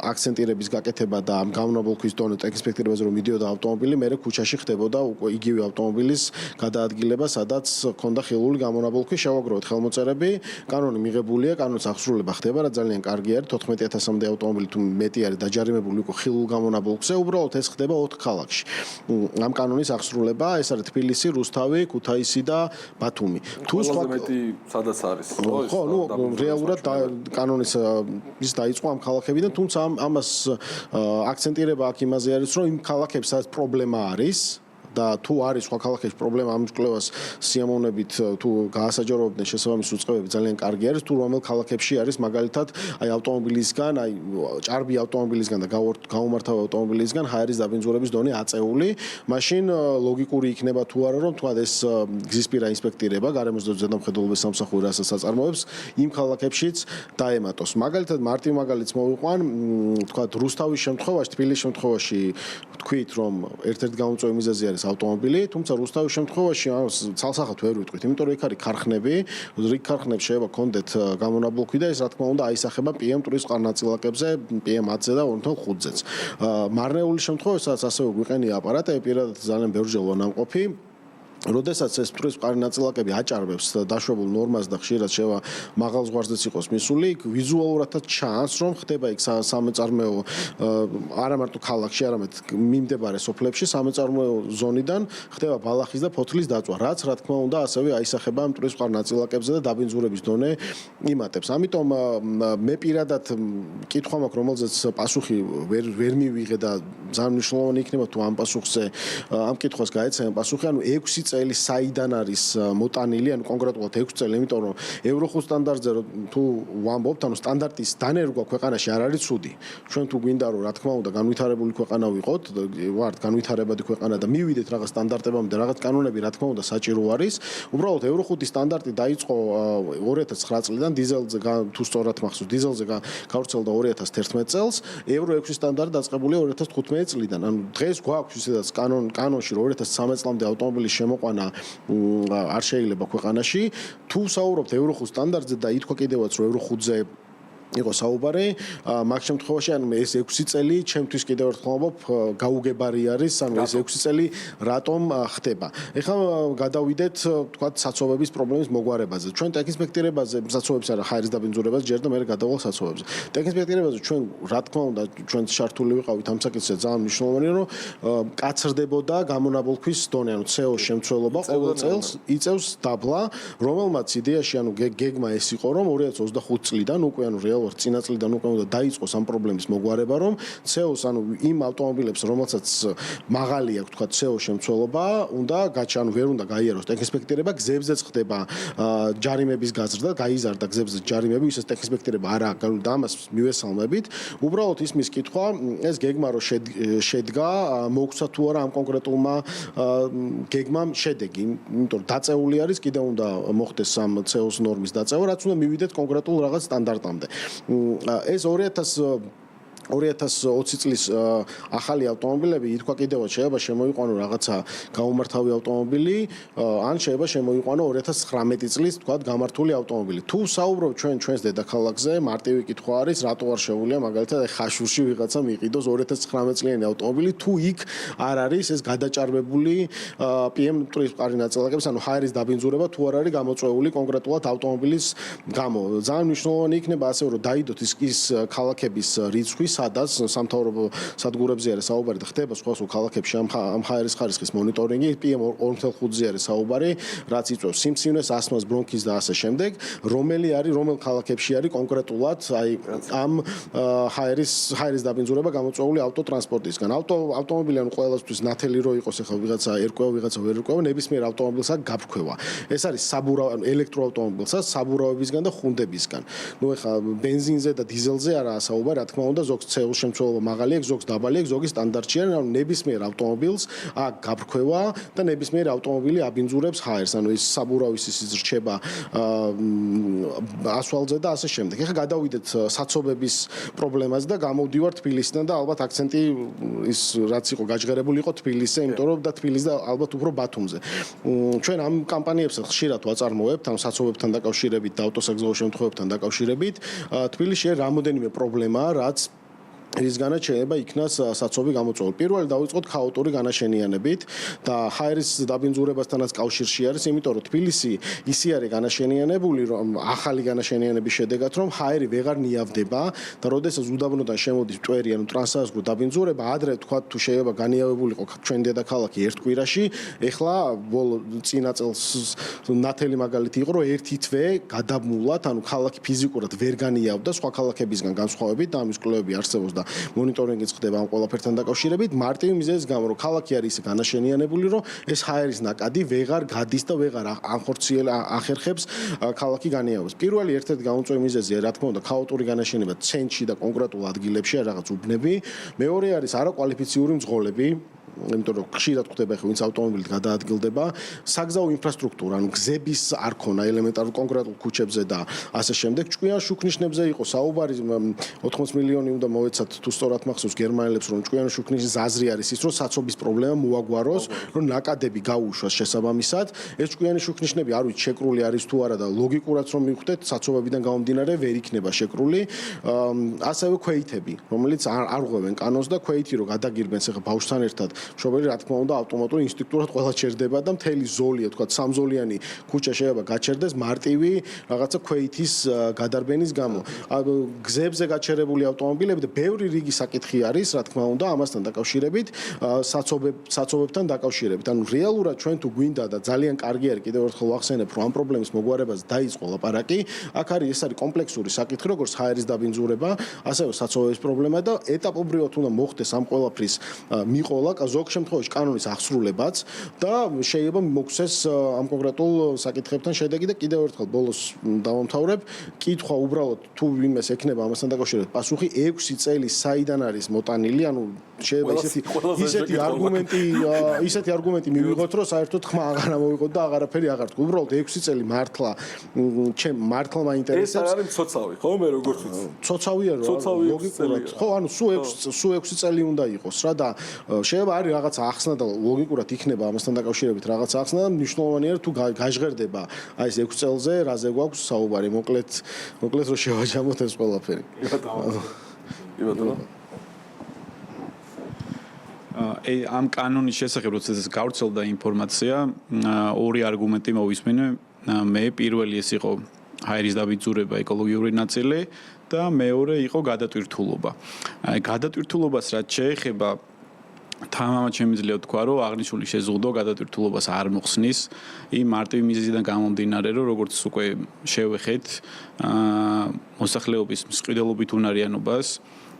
აქცენტირების გაკეთება და ამ გამონაბოლქვის დონე ტექინსპექტირებაზე რომ მიდიოდა ავტომობილი, მერე ქუჩაში ხდებოდა იგივე ავტომობილის გადაადგილება, სადაც ჰქონდა ხილული გამონაბოლქვი. შევაგროვეთ ხელმოწერები, კანონი მიღებულია, კანონის აღსრულება ხდება, რა ძალიან კარგი არის, 14000-მდე ავტომობილი თუ მეტი არის დაჯარიმებული უკვე ხილულ გამონაბოლქვზე, უბრალოდ ეს ხდება 4 ქალაქში. ამ კანონის აღსრულება, ეს არის თბილისი, რუსთავი, ქუთაისი და ბათუმი. თუ სხვა მეტი სადაც არის, ხო, რეალურად კანონის ის დაიწყო ამ ქალაქებიდან, თუმცა ამას აქცენტირება აქ იმაზე არის, რომ იმ ქალაქებში სადაც პრობლემა არის და თუ არის სხვა ქალაქებში პრობლემა ამ კვლევას სიამოვნებით თუ გაასაჯაროებდნენ შესაბამის უწყებები ძალიან კარგი არის თუ რომელ ქალაქებში არის მაგალითად აი ავტომობილისგან აი ჭარბი ავტომობილისგან და გაუმართავი ავტომობილისგან ჰაერის დაბინძურების დონე აწეული მაშინ ლოგიკური იქნება თუ არა რომ თქვა ეს გზისპირა ინსპექტირება გარემოს ზედამხედველობის სამსახური რასაც აწარმოებს იმ ქალაქებშიც დაემატოს მაგალითად მარტივ მაგალითს მოვიყვან თქვა რუსთავის შემთხვევაში თბილისის შემთხვევაში თქვით რომ ერთ-ერთი გამომწვევი მიზეზი არის ავტომობილი, თუმცა რუსთავის შემთხვევაში ცალსახად ვერ ვიტყვით, იმიტომ რომ იქ არის ქარხნები, რიგ ქარხნებს შეიძლება კონდეთ გამონაბოლქვი და ეს რა თქმა უნდა აისახება PM ტურის წყარნაწილაკებზე, PM10-ზე და 2.5-ზეც. მარნეულის შემთხვევასაც ასევე გვიყენია აპარატები, პირადად ძალიან ბევრჯერ ნამყოფი. როდესაც ეს ტურის წყარნაწილაკები აჭარბებს დაშვებულ ნორმას და ხშირად შევა მაღალ ზღვარზეც იყოს მისული, ვიზუალურადაც ჩანს, რომ ხდება იქ სამეწარმეო არა მარტო ქალაქში, არამედ მიმდებარე სოფლებში სამეწარმეო ზონიდან ხდება ბალახის და ფოთლის დაწვა, რაც რა თქმა უნდა ასევე აისახება ამ ტურის წყარნაწილაკებზე და დაბინძურების დონე იმატებს. ამიტომ მე პირადად კითხვა მაქვს, რომელზეც პასუხი ვერ მივიღე და ძალიან მნიშვნელოვანი იქნება თუ ამ პასუხზე ამ კითხვას გაეცემა პასუხი, ანუ 6 წელი საიდან არის მოტანილი, ანუ კონკრეტულად 6 წელი, იმიტომ რომ Euro 5 სტანდარტზე თუ ვამბობთ, ანუ სტანდარტის დანერგვა ქვეყანაში არ არის ცუდი. ჩვენ თუ გვინდა რომ რა თქმა უნდა განვითარებული ქვეყანა ვიყოთ, ვართ განვითარებადი ქვეყანა და მივიდეთ რაღაც სტანდარტებამდე, რაღაც კანონები რა თქმა უნდა საჭირო არის. უბრალოდ Euro 5 სტანდარტი დაიწყო 2009 წლიდან დიზელზე თუ სწორად მახსოვს, დიზელზე გავრცელდა 2011 წელს, Euro 6 სტანდარტი დაწყებულია 2015 წლიდან. ანუ დღეს გვაქვს ისედაც კანონში რომ 2013 წლამდე ავტომობილის შემოყვანა არ შეიძლება ქვეყანაში. თუ საუბრობთ Euro 5 სტანდარტზე და ითქვა კიდევაც რომ Euro 5-ზე იყო საუბარი, მაგ შემთხვევაში ანუ ეს 6 წელი ჩემთვის კიდევ ერთხელ ვამბობ გაუგებარი არის, ანუ ეს 6 წელი რატომ ხდება. ეხლა გადავიდეთ თქვათ საცობების პრობლემის მოგვარებაზე. ჩვენ ტექინსპექტირებაზე, საცობების არა, ჰაერის დაბინძურებას ჯერ და მერე გადავალ საცობებზე. ტექინსპექტირებაზე ჩვენ რა თქმა უნდა ჩვენ შართული ვიყავით ამ საკითხზე ძალიან მნიშვნელოვანია, რომ კაცრდებოდა გამონაბოლქვის დონე, ანუ CO შემცველობა ყოველ წელს იწევს დაბლა, რომელმაც იდეაში ანუ გეგმა ეს იყო, რომ 2025 წლიდან უკვე ანუ რეალურად წინა წლიდან უკვე უნდა დაიწყოს ამ პრობლემის მოგვარება, რომ CO-ს ანუ იმ ავტომობილებს, რომელსაც მაღალი აქვს თქვა CO შემცველობა, უნდა ანუ ვერ უნდა გაიაროს ტექინსპექტირება, გზებზეც ხდება ჯარიმების გაზრდა, გაიზარდა გზებზე ჯარიმები, ისე ტექინსპექტირება არა და ამას მივესალმებით. უბრალოდ ისმის კითხვა, ეს გეგმა რო შედგა, მოგცა თუ არა ამ კონკრეტულმა გეგმამ შედეგი, იმიტომ რომ დაწეული არის, კიდევ უნდა მოხდეს ამ CO-ს ნორმის დაწევა, რაც უნდა მივიდეთ კონკრეტულ რაღაც სტანდარტამდე. ეს 2020 წლის ახალი ავტომობილები ითქვა კიდევაც შეიძლება შემოიყვანო რაღაცა გაუმართავი ავტომობილი, ან შეიძლება შემოიყვანო 2019 წლის თქვა გამართული ავტომობილი. თუ საუბრობ ჩვენს დედაქალაქზე, მარტივი კითხვა არის, რატო არ შეუძლია მაგალითად ხაშურში ვიღაცა მიყიდოს 2019 წლიანი ავტომობილი, თუ იქ არ არის ეს გადაჭარბებული PM ტვირთყარი ნაწილაკების, ანუ ჰაერის დაბინძურება თუ არ არის გამოწვეული კონკრეტულად ავტომობილის გამო. ძალიან მნიშვნელოვანი იქნება ასე რომ დაიდოთ ის ქალაქების რიცხვი, სადაც სამთავრობო სადგურებზე არის საუბარი და ხდება სხვა ქალაქებში ამ ჰაერის ხარისხის მონიტორინგი, PM 2.5-ზე არის საუბარი, რაც იწვევს სიმსივნეს, ასმას, ბრონქის და ასე შემდეგ, რომელ ქალაქებში არის კონკრეტულად აი ამ ჰაერის დაბინძურება გამოწვეული ავტოტრანსპორტისგან. ავტომობილი ანუ ყველასთვის ნათელი რო იყოს, ახლა ვიღაცა ერკვევა, ვიღაცა ვერ ერკვევა, ნებისმიერ ავტომობილს აქვს გაფრქვევა. ეს არის ელექტროავტომობილსაც საბურავებისგან და ხუნდებისგან. ნუ ახლა ბენზინზე და დიზელზე არაა საუბარი, რა თქმა უნდა, ზოგს CO-ს შემცველობა მაღალი აქვს, ზოგს დაბალი აქვს, ზოგი სტანდარტშია, ანუ ნებისმიერ ავტომობილს აქვს გაფრქვევა და ნებისმიერ ავტომობილი აბინძურებს ჰაერს, ანუ ის საბურავის ის რჩება ასვალზე და ასე შემდეგ. ეხლა გადავიდეთ საცობების პრობლემაზე და გამოვდივარ თბილისიდან და ალბათ აქცენტი ის რაც იყო გაჟღერებული იყო თბილისზე, იმიტომ რომ და თბილისს და ალბათ უფრო ბათუმზე. ჩვენ ამ კამპანიებს ხშირად ვაწარმოებთ, ამ საცობებთან დაკავშირებით და ავტოსაგზაო შემთხვევებთან დაკავშირებით. თბილისში რამოდენიმე პრობლემაა, რაც რისგანაც შეიძლება იქნას საცობი გამოწვეული. პირველი დავიწყოთ ქაოტური განაშენიანებით და ჰაერის დაბინძურებასთანაც კავშირში არის, იმიტომ რომ თბილისი ისე არის განაშენიანებული, რომ ახალი განაშენიანების შედეგად რომ ჰაერი ვეღარ ნიავდება და როდესაც უდაბნოდან შემოდის მტვერი, ანუ ტრანსაზღვრო დაბინძურება, ადრე თქვა თუ შეიძლება განიავებულიყო ჩვენ დედაქალაქი ერთ კვირაში, ეხლა წინა წელს ნათელი მაგალითი იყო, რომ ერთი თვე გადამულად, ანუ ქალაქი ფიზიკურად ვერ განიავდა სხვა ქალაქებისგან განსხვავებით და ამის კვლევები არსებობს და მონიტორინგიც ხდება ამ ყველაფერთან დაკავშირებით. მარტივი მიზეზის გამო, რომ ქალაქი არის ისე განაშენიანებული, რომ ეს ჰაერის ნაკადი ვეღარ გადის და ვეღარ ახერხებს ქალაქი განიავებას. პირველი ერთ-ერთი გამოწვეული მიზეზია, რა თქმა უნდა, ქაოტური განაშენება ცენტრში და კონკრეტულ ადგილებში, რაღაც უბნები. მეორე არის არაკვალიფიციური მძღოლები. იმიტომ რომ ხშირად ხდება ხო ვინც ავტომობილით გადაადგილდება, საგზაო ინფრასტრუქტურა, ანუ გზების არ ქონა ელემენტარულ კონკრეტულ ქუჩებზე და ასე შემდეგ. ჭკვიან შუქნიშნებზე იყო საუბარი, 80 მილიონი უნდა მოეცათ თუ სწორად მახსოვს გერმანელებს, რომ ჭკვიან შუქნიშნის აზრი არის ის, რომ საცობის პრობლემა მოაგვაროს, რომ ნაკადები გაუშვას შესაბამისად. ეს ჭკვიანი შუქნიშნები არ ვიცი შეკრული არის თუ არა და ლოგიკურად რომ მივხვდეთ, საცობებიდან გამომდინარე ვერ იქნება შეკრული. ასევე ქვეითები, რომელიც არ ღვევენ კანონს და ქვეითი რო გადაგირბენს ახლა ბავშვთან ერთად მშობელი რა თქმა უნდა ავტომატურად ინსტინქტურად ყველა ჩერდება და მთელი ზოლია თქვა სამზოლიანი ქუჩა შეიძლება გაჩერდეს მარტივი რაღაცა ქვეითის გადარბენის გამო. გზებზე გაჩერებული ავტომობილები და ბევრი რიგი საკითხი არის რა თქმა უნდა ამასთან დაკავშირებით, საცობებთან დაკავშირებით. ანუ რეალურად ჩვენ თუ გვინდა და ძალიან კარგი არის კიდევ ერთხელ ვახსენებ რომ ამ პრობლემის მოგვარებაზე დაიწყო ლაპარაკი, აქ არის ეს არის კომპლექსური საკითხი, როგორც ჰაერის დაბინძურება, ასევე საცობების პრობლემა და ეტაპობრივად უნდა მოხდეს ამ ყველაფრის მიყოლა ზოგ შემთხვევაში კანონის აღსრულებაც და შეიძლება მოგვცეს ამ კონკრეტულ საკითხებთან შედეგი და კიდევ ერთხელ ბოლოს დავამთავრებ. კითხვა უბრალოდ თუ ვინმეს ექნება ამასთან დაკავშირებით პასუხი 6 წელი საიდან არის მოტანილი, ანუ შეიძლება ისეთი არგუმენტი მივიღოთ, რომ საერთოდ ხმა აღარ ამოვიღოთ და აღარაფერი აღარ თქვი. უბრალოდ 6 წელი მართლა მართლა მაინტერესებს. ეს არის მცოცავი, ხო, მე როგორც ვიცი. ცოცავია რა, ლოგიკურად. ხო, ანუ სულ 6 წელი უნდა იყოს რა და შეიძლება არის რაღაცა ახსნა და ლოგიკურად იქნება ამასთან დაკავშირებით რაღაცა ახსნა და მნიშვნელოვანია თუ გაჟღერდება აი ეს 6 წელზე რაზე გვაქვს საუბარი. მოკლედ რომ შევაჯამოთ ეს ყველაფერი. ამ კანონის შესახებ როდესაც გავრცელდა ინფორმაცია, ორი არგუმენტი მოვისმინე. მე პირველი ეს იყო ჰაერის დაბინძურება, ეკოლოგიური ნაწილი და მეორე იყო გადატვირთულობა. აი გადატვირთულობას რაც შეეხება თამამად შემიძლია თქვა, რომ აღნიშნული შეზღუდვა გადატვირთულობას არ მოხსნის იმ მარტივი მიზეზიდან გამომდინარე, რომ როგორც უკვე შევეხეთ, მოსახლეობის მსყიდველობით უნარიანობას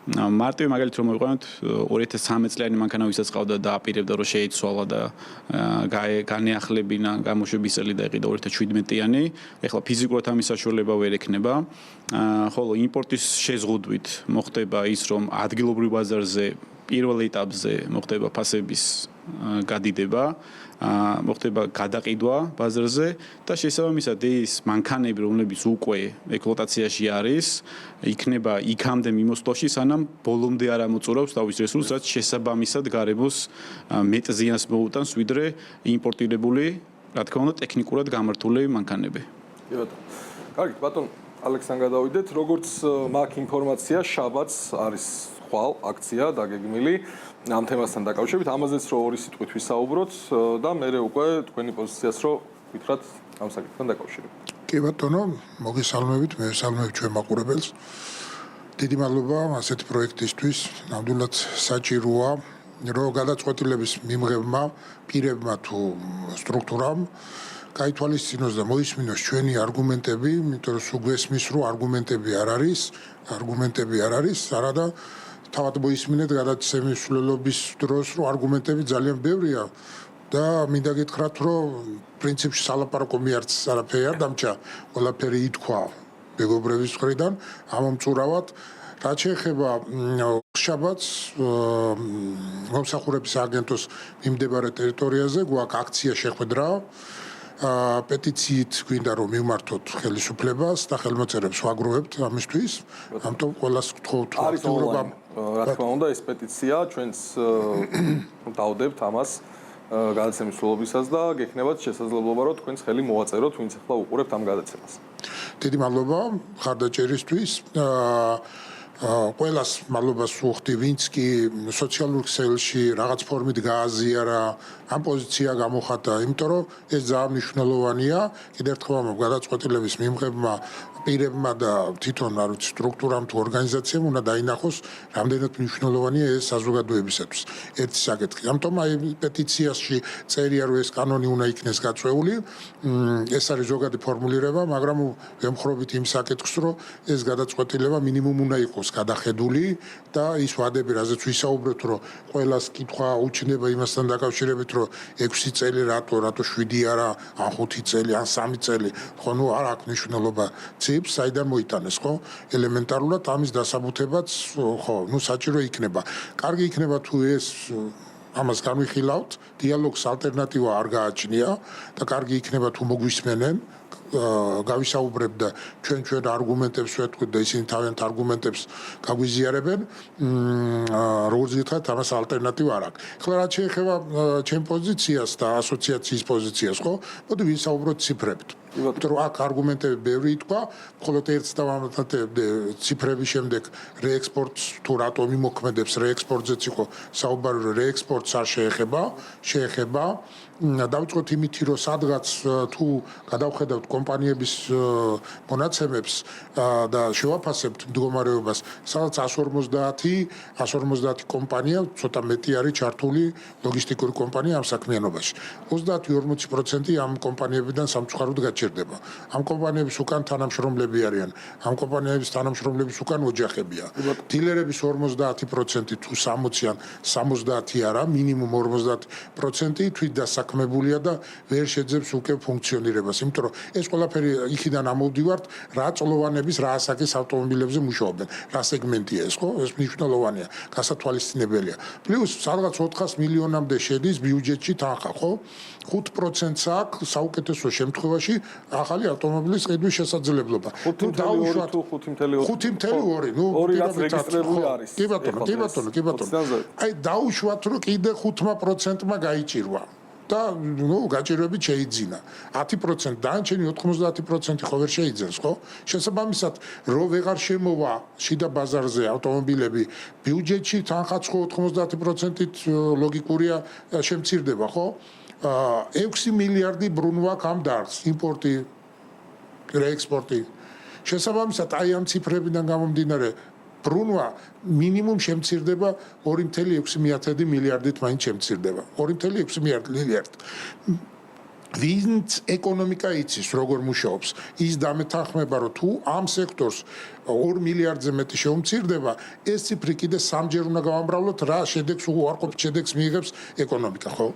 მარტივი მაგალითად რომ მოვიყვანოთ 2013 წლიანი მანქანა ვისაც ყავდა და აპირებდა რომ შეიცვალა და განეახლებინა გამოშვების წელი და იყიდა 2017-იანი, ეხლა ფიზიკურად ამის საშუალება ვერ ექნება. ხოლო იმპორტის შეზღუდვით მოხდება ის, რომ ადგილობრივ ბაზარზე პირველ ეტაპზე მოხდება ფასების გადიდება, მოხდება გადაყიდვა ბაზარზე და შესაბამისად ის მანქანები, რომლებიც უკვე ექსპლუატაციაში არის, იქნება იქამდე მიმოსვლაში, სანამ ბოლომდე არ ამოწურავს თავის რესურსს, რაც შესაბამისად გარემოს მეტ ზიანს მოუტანს, ვიდრე იმპორტირებული, რა თქმა უნდა, ტექნიკურად გამართული მანქანები. კი ბატონო. კარგით, ბატონო ალექსანდრე გადავიდეთ, როგორც მაქვს ინფორმაცია, შაბათს არის ხვალ აქცია დაგეგმილი ამ თემასთან დაკავშირებით, ამაზეც რომ ორი სიტყვით ვისაუბროთ და მე უკვე თქვენი პოზიციას რომ ვითხრათ ამ საკითხთან დაკავშირებით. კი ბატონო, მოგესალმებით, მე ვესალმებ ჩვენ მაყურებელს. დიდი მადლობა ასეთი პროექტისთვის. ნამდვილად საჭიროა, რომ გადაწყვეტილების მიმღებმა პირებმა თუ სტრუქტურამ გაითვალისწინოს და მოისმინოს ჩვენი არგუმენტები, იმიტომ რომ სულ გვესმის, რომ არგუმენტები არ არის, არადა თავად მოისმინეთ გადაცემის მსვლელობის დროს, რომ არგუმენტები ძალიან ბევრია და მინდა გითხრათ, რომ პრინციპში სალაპარაკო მიარც არაფერი არ დამჭა, ყველაფერი ითქვა მეგობრების მხრიდან, ამომწურავად. რაც შეეხება შაბათს მომსახურების აგენტოს მიმდებარე ტერიტორიაზე გვაქვს აქცია შეხვედრა. პეტიციით გვინდა რომ მივმართოთ ხელისუფლებას და ხელმოწერებს ვაგროვებთ ამისთვის. ამიტომ ყველას გთხოვთ აქტიურობა. რა თქმა უნდა, ეს პეტიცია ჩვენს დავდებთ ამას გადაცემის სრულობისას და გექნებათ შესაძლებლობა რომ თქვენს ხელი მოვაწეროთ, ვინც ახლა უყურებთ ამ გადაცემას. დიდი მადლობა ხარდაჭერისთვის. ყველას მადლობას ვუხდი, ვინც კი სოციალურ ქსელში რაღაც ფორმით გააზიარა, ამ პოზიცია გამოხატა, იმიტომ რომ ეს ძალიან მნიშვნელოვანია. კიდევ ერთხელ გადაწყვეტილების მიმღებმა პირებმა და თვითონ სტრუქტურამ თუ ორგანიზაციამ უნდა დაინახოს, რამდენად მნიშვნელოვანია ეს საზოგადოებისათვის. ერთი საკითხი. ამიტომ აი პეტიციაში წერია, რომ ეს კანონი უნდა იქნეს გაწეული. ეს არის ზოგადი ფორმულირება, მაგრამ ვემხრობით იმ საკითხს, რომ ეს გადაწყვეტილება მინიმუმ უნდა იყოს გადახედული და ის ვადები, რაზეც ვისაუბრეთ, რომ ყველას კითხვა უჩნდება იმასთან დაკავშირებით, რომ 6 წელი რატო 7 არა, ან 5 წელი, ან 3 წელი, ხო ნუ არ აქვს მნიშვნელობა. საიდან მოიტანეს, ხო? ელემენტარულად ამის დასაბუთებაც, ხო, ნუ საჭირო იქნება. კარგი იქნება თუ ეს ამას განვიხილავთ, დიალოგს ალტერნატივა არ გააჩნია და კარგი იქნება თუ მოგვისმენენ, გავისაუბრებთ და ჩვენ არგუმენტებს ვეთქვით და ისინი თავიანთ არგუმენტებს გაგვიზიარებენ, როგორც გითხრათ, ამას ალტერნატივა არ აქვს. ახლა რაც შეეხება ჩემ პოზიციას და ასოციაციის პოზიციას, ხო? მოდი ვისაუბროთ ციფრებით. იმიტომ რომ აქ არგუმენტები ბევრი ითქვა, მხოლოდ ერთს დავამატებდი ციფრების შემდეგ რეექსპორტს თუ რატო მიმოქმედებს რეექსპორტზეც იყო საუბარი, რომ რეექსპორტს არ შეეხება. დავიწყოთ იმით, რომ სადღაც თუ გადავხედავთ დავუყურებთ კომპანიების მონაცემებს და შევაფასებთ მდგომარეობას, სადაც 150 კომპანია, ცოტა მეტი არის ჩართული ლოგისტიკური კომპანია ამ საქმიანობაში. 30-40% ამ კომპანიებიდან სამწუხაროდ გაჩერდება. ამ კომპანიების უკან თანამშრომლები არიან. ამ კომპანიების თანამშრომლების უკან ოჯახებია. დილერების 50% თუ 60-იან 70 არა, მინიმუმ 50% თვით დასაქმებულია და ვერ შეძებს უკვე ფუნქციონირებას. იმიტომ რომ ეს ყველაფერი იქიდან ამოვდივართ, რა წლოვანების, რა ასაკის ავტომობილებზე მუშაობენ, რა სეგმენტია ეს, ხო? ეს მნიშვნელოვანია, გასათვალისწინებელია. პლუს სადღაც 400 მილიონამდე შედის ბიუჯეტში თანხა, ხო? 5%-ს აქვს საუკეთესო შემთხვევაში ახალი ავტომობილის ყიდვის შესაძლებლობა. 5.2, ნუ რეგისტრირებული არის. კი ბატონო. აი დაუშვათ რომ კიდე 5%-მა გაიჭირვა. და ნუ გაჭირვებით შეიძინა 10% დანარჩენი 90% ხო ვერ შეიძენს ხო შესაბამისად რო ვეღარ შემოვა შიდა ბაზარზე ავტომობილები ბიუჯეტში თანხაც ხო 90%-ით ლოგიკურია შემცირდება ხო 6 მილიარდი ბრუნვა ამ დარგს იმპორტი რეექსპორტი შესაბამისად აი ამ ციფრებიდან გამომდინარე ბრუნვა მინიმუმ შემცირდება 2.6 მილიარდით მაინც შემცირდება 2.6 მილიარდი ვინც ეკონომიკა იცის როგორ მუშაობს ის დამეთანხმება რომ თუ ამ სექტორს 2 მილიარდზე მეტი შეუმცირდება ეს ციფრი კიდე სამჯერ უნდა გავამრავლოთ რა შედეგს უარყოფით შედეგს მიიღებს ეკონომიკა ხო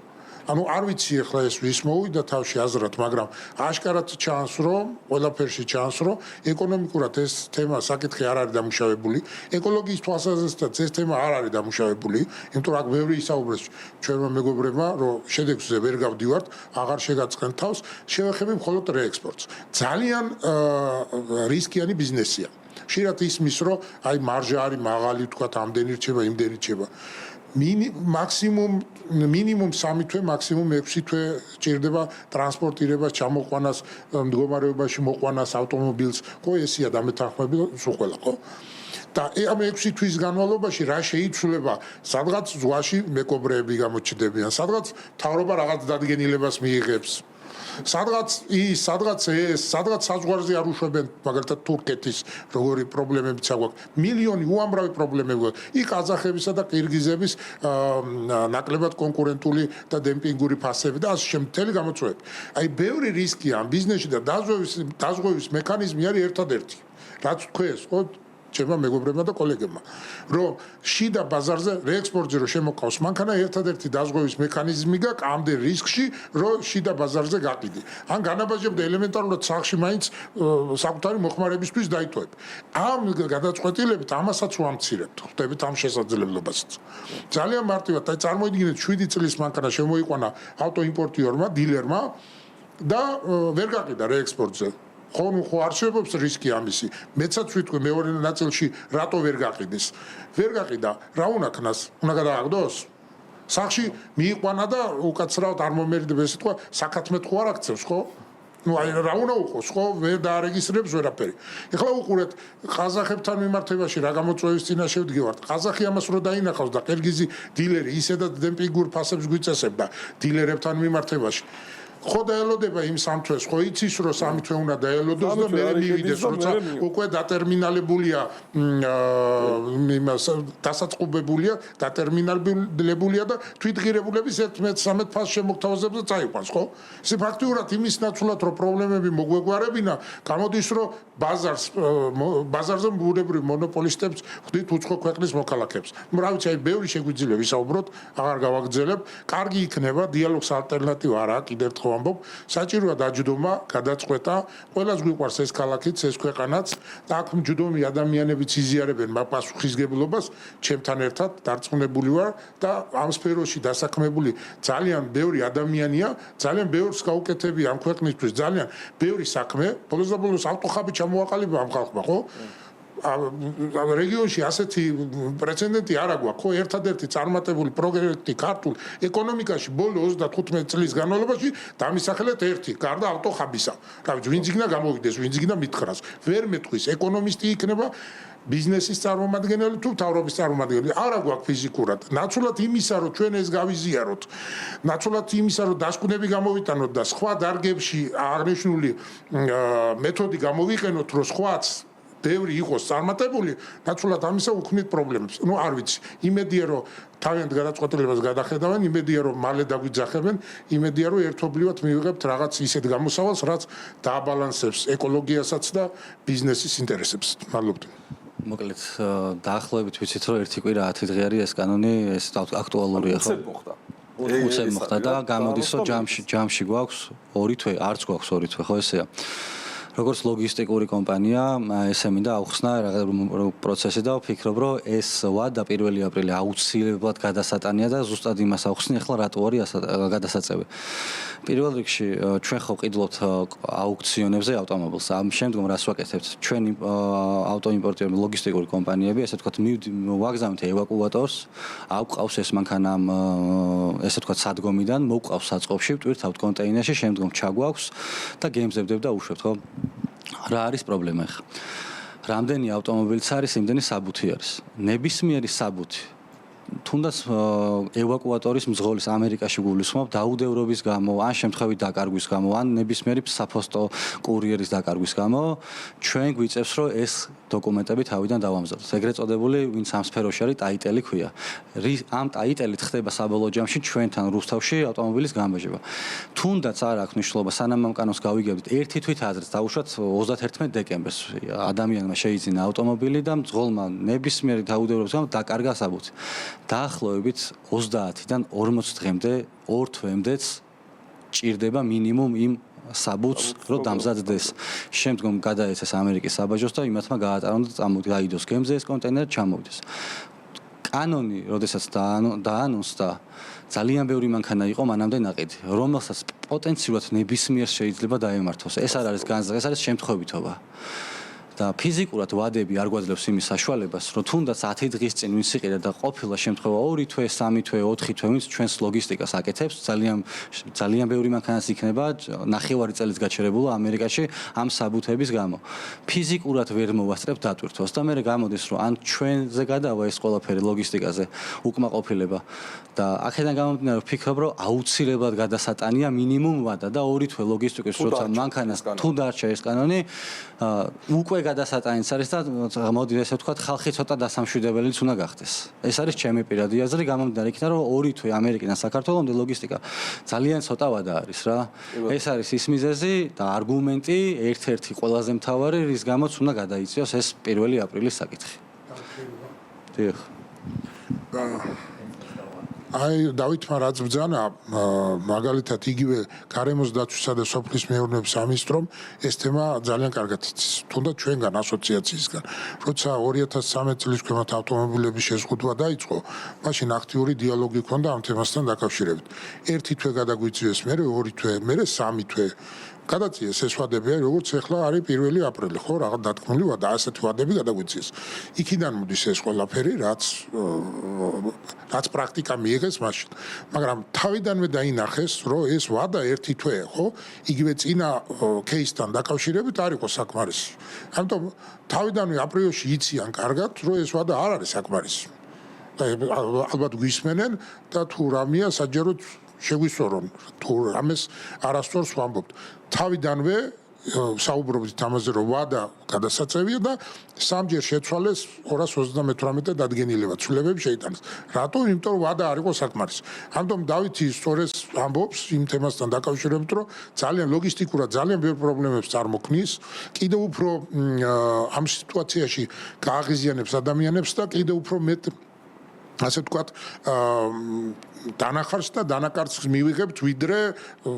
ანუ არ ვიცი ახლა ეს ვის მოვიდა თავში აზრად, მაგრამ აშკარად ჩანს, რომ ყველაფერში ჩანს, რომ ეკონომიკურად ეს თემა საკითხი არ არის დამუშავებული, ეკოლოგიის თვალსაზრისითაც ეს თემა არ არის დამუშავებული, იმიტომ რომ აქ ბევრი ისაუბრეს ჩვენმა მეგობრებმა, რომ შედეგზე ვერ გავდივართ, აღარ შეგაწყენ თავს, შევეხები მხოლოდ რეექსპორტს. ძალიან რისკიანი ბიზნესია. ხშირად ისმის, რომ აი მარჟა არის მაღალი, თქვათ, ამდენი რჩება, იმდენი რჩება. მინიმუმ 3 თვე, მაქსიმუმ 6 თვე ჭირდება ტრანსპორტირებას, ჩამოყვანას, მდგომარეობაში მოყვანას ავტომობილს. ხო, ესია დამეთანხმები სულ ყველა, ხო? და ამ 6 თვის განმავლობაში რა შეიცვლება, სადღაც ზღვაში მეკობრეები გამოჩნდებიან, სადღაც მთავრობა რაღაც დადგენილებას მიიღებს. სადღაც საზღვარზე არ უშვებენ მაგალითად თურქეთის როგორი პრობლემებიც აქვს მილიონი უამრავი პრობლემები აქვს იქ ყაზახებისა და ყირგიზების ნაკლებად კონკურენტული და დემპინგური ფასები და ასე შემთხვევით გამოწვევები აი ბევრი რისკია ამ ბიზნესში და დაზღვევის მექანიზმი არის ერთადერთი რაც თქვენს ხო ჩემმა მეგობრებმა და კოლეგებმა რომ შიდა ბაზარზე რეექსპორტზე რომ შემოყავს მანქანა ერთადერთი დაზღვევის მექანიზმი გაქვს ამდენ რისკში რომ შიდა ბაზარზე გაყიდი ან განაბაჟებდა ელემენტარულად სახში მაინც საკუთარი მოხმარებისთვის დაიტოვებ ამ გადაწყვეტილებით ამასაც ვამცირებთ ხვდებით ამ შესაძლებლობასაც ძალიან მარტივად აი წარმოიდგინეთ 7 წლის მანქანა შემოიყვანა ავტოიმპორტიორმა დილერმა და ვერ გაყიდა რეექსპორტზე ხო არ შეებობს რისკი ამისი. მეცაც ვიტყვი მეორე ნაწილში რატო ვერ გაყიდეს. ვერ გაყიდა, რა უნდა ქნას? უნდა გადააგდოს? სახში მიიყვანა და უკაცრავად არ მომერიდება ეს თქვა, საკათმეთ ხო არ აქცევს, ხო? ну აი რა უნდა უყოს, ხო? ვერ დაარეგისტრებს ვერაფერი. ეხლა უყურეთ ყაზახებთან მიმართებაში რა გამოწვევის წინაშე ვდგევართ. ყაზახი ამას რო დაინახავს და ყირგიზი დილერი ისედაც დემპინგურ ფასებს გვიწესებდა დილერებთან მიმართებაში. ხო დაელოდება იმ 3 თვეს, ხო იცის რომ 3 თვე უნდა დაელოდოს და მე მივიდეს, როცა უკვე დატერმინალებულია დასაწყობებულია, დატერმინალებულია და თვითღირებულების 11-13 ფასს შემოგთავაზებს და წაიყვანს, ხო? ეს ფაქტიურად იმის ნაცვლად რომ პრობლემები მოგვეგვარებინა, გამოდის რომ ბაზარზე ბუნებრივ მონოპოლისტებს ხვდით უცხო ქვეყნის მოქალაქეებს. რა ვიცი, აი ბევრი შეგვიძლია ვისაუბროთ, აღარ გავაგრძელებ. კარგი იქნება დიალოგს ალტერნატივა არა, კიდევ ერთხელ ვამბობ, საჭიროა დაჯდომა, გადაწყვეტა, ყველას გვიყვარს ეს ქალაქიც, ეს ქვეყანაც და აქ მჯდომი ადამიანებიც იზიარებენ პასუხისგებლობას, ჩემთან ერთად დარწმუნებული ვარ და ამ სფეროში დასაქმებული ძალიან ბევრი ადამიანია, ძალიან ბევრს გაუკეთებია ამ ქვეყნისთვის, ძალიან ბევრი საქმე, ბოლოს და ბოლოს ავტოხაბი ჩამოაყალიბა ამ ხალხმა, ხო? რეგიონში ასეთი პრეცედენტი არ აქვს, ხო, ერთადერთი წარმატებული პროექტი ქართულ ეკონომიკაში ბოლო 35 წლის განმავლობაში დამისახელეთ ერთი, გარდა ავტოხაბისა. რა ვიცი, ვინც იქნა გამოვიდეს, ვინც იქნა მითხრას. ვერ მეტყვის, ეკონომისტი იქნება ბიზნესის წარმომადგენელი თუ მთავრობის წარმომადგენელი არა გვაქვს ფიზიკურად ნაცვლად იმისა რომ ჩვენ ეს გავიზიაროთ ნაცვლად იმისა რომ დასკვნები გამოვიტანოთ და სხვა დარგებში აღნიშნული მეთოდი გამოვიყენოთ რომ სხვაც ბევრი იყოს წარმატებული ნაცვლად ამისა უქმნით პრობლემებს ნუ არ ვიცი იმედია რომ თავიანთ გადაწყვეტილებას გადახედავენ იმედია რომ მალე დაგვიძახებენ იმედია რომ ერთობლივად მივიღებთ რაღაც ისეთ გამოსავალს რაც დააბალანსებს ეკოლოგიასაც და ბიზნესის ინტერესებს მადლობთ მოკლედ დაახლოებით ვიცით რომ ერთი კვირა 10 დღე არის ეს კანონი ეს აქტუალურია ხო? უცებ მოხდა და გამოდის რომ ჯამში გვაქვს 2 თვე არც გვაქვს 2 თვე ხო ესეა როგორც ლოგისტიკური კომპანია ესე მინდა ავხსნა რაღაც პროცესი და ვფიქრობ რომ ეს ვადა 1 აპრილი აუცილებლად გადასატანია და ზუსტად იმას ავხსნი ახლა რატო არის გადასაწევი პირველ რიგში ჩვენ ხო ვყიდულობთ აუქციონებზე ავტომობილს ამ შემდგომ რას ვაკეთებთ ჩვენი ავტოიმპორტიორები ლოგისტიკური კომპანიები ესე ვთქვათ ვაგზავნით ევაკუატორს აუყავს ეს მანქანა ესე ვთქვათ სადგომიდან მოუყავს საწყობში ვტვირთავთ კონტეინერში შემდგომ ჩაგვაქვს და გემზებდებ და უშვებთ ხო რა არის პრობლემა ახლა რამდენი ავტომობილიც არის იმდენი საბუთი არის ნებისმიერი საბუთი თუნდაც ევაკუატორის მძღოლის ამერიკაში გულისხმობ დაუდევრობის გამო ან შემთხვევით დაკარგვის გამო ან ნებისმიერი საფოსტო კურიერის დაკარგვის გამო ჩვენ გვიწევს რომ ეს დოკუმენტები თავიდან დავამზადოთ ეგრეთ წოდებული ვინც ამ სფეროში არის ტაიტელი ქვია ამ ტაიტელით ხდება საბოლოო ჯამში ჩვენთან რუსთავში ავტომობილის გამბაჟება თუნდაც არ აქვს მნიშვნელობა სანამ ამ კანონს გავიგებდით ერთი თვით აზრს დავუშვათ 31 დეკემბერს ადამიანმა შეიძინა ავტომობილი და მძღოლმა ნებისმიერი დაუდევრობის გამო დაკარგა საბუთი დაახლოებით 30-დან 40 დღემდე 2 თვემდეც ჭირდება მინიმუმ იმ საბუთს რომ დამზადდეს. შემდგომ გადაეცეს ამერიკის საბაჟოს და იმათმა გაატარონ და წამოიდოს გემზე ეს კონტეინერი ჩამოვიდეს. კანონი, როდესაც დაანონსდა, ძალიან ბევრი მანქანა იყო მანამდე ნაყიდი, რომელსაც პოტენციურად ნებისმიერს შეიძლება დაემართოს. ეს არ არის განზრახ, ეს არის შემთხვევითობა. და ფიზიკურად ვადები არ გვაძლევს იმის საშუალებას, რომ თუნდაც 10 დღის წინ ვინც იყიდა და ყოფილა შემთხვევა 2 თვე, 3 თვე, 4 თვე ვინც ჩვენს ლოგისტიკას აკეთებს, ძალიან ბევრი მანქანას იქნება ნახევარი წელიც გაჩერებულა ამერიკაში ამ საბუთების გამო. ფიზიკურად ვერ მოვასწრებთ დატვირთვას და მე გამოდის რომ ან ჩვენზე გადავა ეს ყველაფერი ლოგისტიკაზე უკმაყოფილება და აქედან გამომდინარე ვფიქრობ რომ აუცილებლად გადასატანია მინიმუმ ვადა და 2 თვე ლოგისტიკის როცა მანქანას თუ დარჩა ეს კანონი უკვე გადასატანიც არის და მოდი ესე ვთქვათ ხალხი ცოტა დასამშვიდებელიც უნდა გახდეს. ეს არის ჩემი პირადი აზრი, გამომდინარე იქიდან რომ 2 თვე ამერიკიდან საქართველოსამდე ლოგისტიკა ძალიან ცოტა ვადა არის რა. ეს არის ის მიზეზი და არგუმენტი ერთ-ერთი ყველაზე მთავარი, რის გამოც უნდა გადაიწიოს ეს 1 აპრილის საკითხი. დიახ. აი დავითმა რაც ბრძანა მაგალითად იგივე გარემოს დაცვისა და სოფლის მეურნეობის სამინისტრომ ეს თემა ძალიან კარგად იცის თუნდაც ჩვენგან ასოციაციისგან როცა 2013 წლის ქვემოთ ავტომობილების შეზღუდვა დაიწყო მაშინ აქტიური დიალოგი ჰქონდა ამ თემასთან დაკავშირებით ერთი თვე გადაგვიწიეს მერე 2 თვე მერე 3 თვე გადაწიეს ეს ვადები როგორც ახლა არის 1 აპრილი ხო რაღაც დათქმული ვადა ასეთი ვადები გადაგვიწიეს იქიდან მოდის ეს ყველაფერი რაც პრაქტიკა მიიღეს მაშინ მაგრამ თავიდანვე დაინახეს რომ ეს ვადა ერთი თვეა ხო იგივე წინა кейსთან დაკავშირებით არ იყო საკმარისი ამიტომ თავიდანვე აპრილში იციან კარგად რომ ეს ვადა არ არის საკმარისი ალბათ გვისმენენ და თუ რამეა საჯაროდ შეგვისწორონ თუ ამას არასწორს ვამბობთ თავიდანვე საუბრობთ ამაზე რომ ვადა გადასაწევია და სამჯერ შეცვალეს 238 დადგენილება ცვლილებები შეიტანეს რატო იმიტომ რომ ვადა არ იყო საკმარისი ამიტომ დავითი სწორეს ამბობს იმ თემასთან დაკავშირებით რომ ძალიან ლოგისტიკურად ძალიან ბევრ პრობლემებს წარმოქმნის კიდევ უფრო ამ სიტუაციაში გააღიზიანებს ადამიანებს და კიდევ უფრო მეტ ასე ვთქვათ დანახარს და დანაკარგს მივიღებთ ვიდრე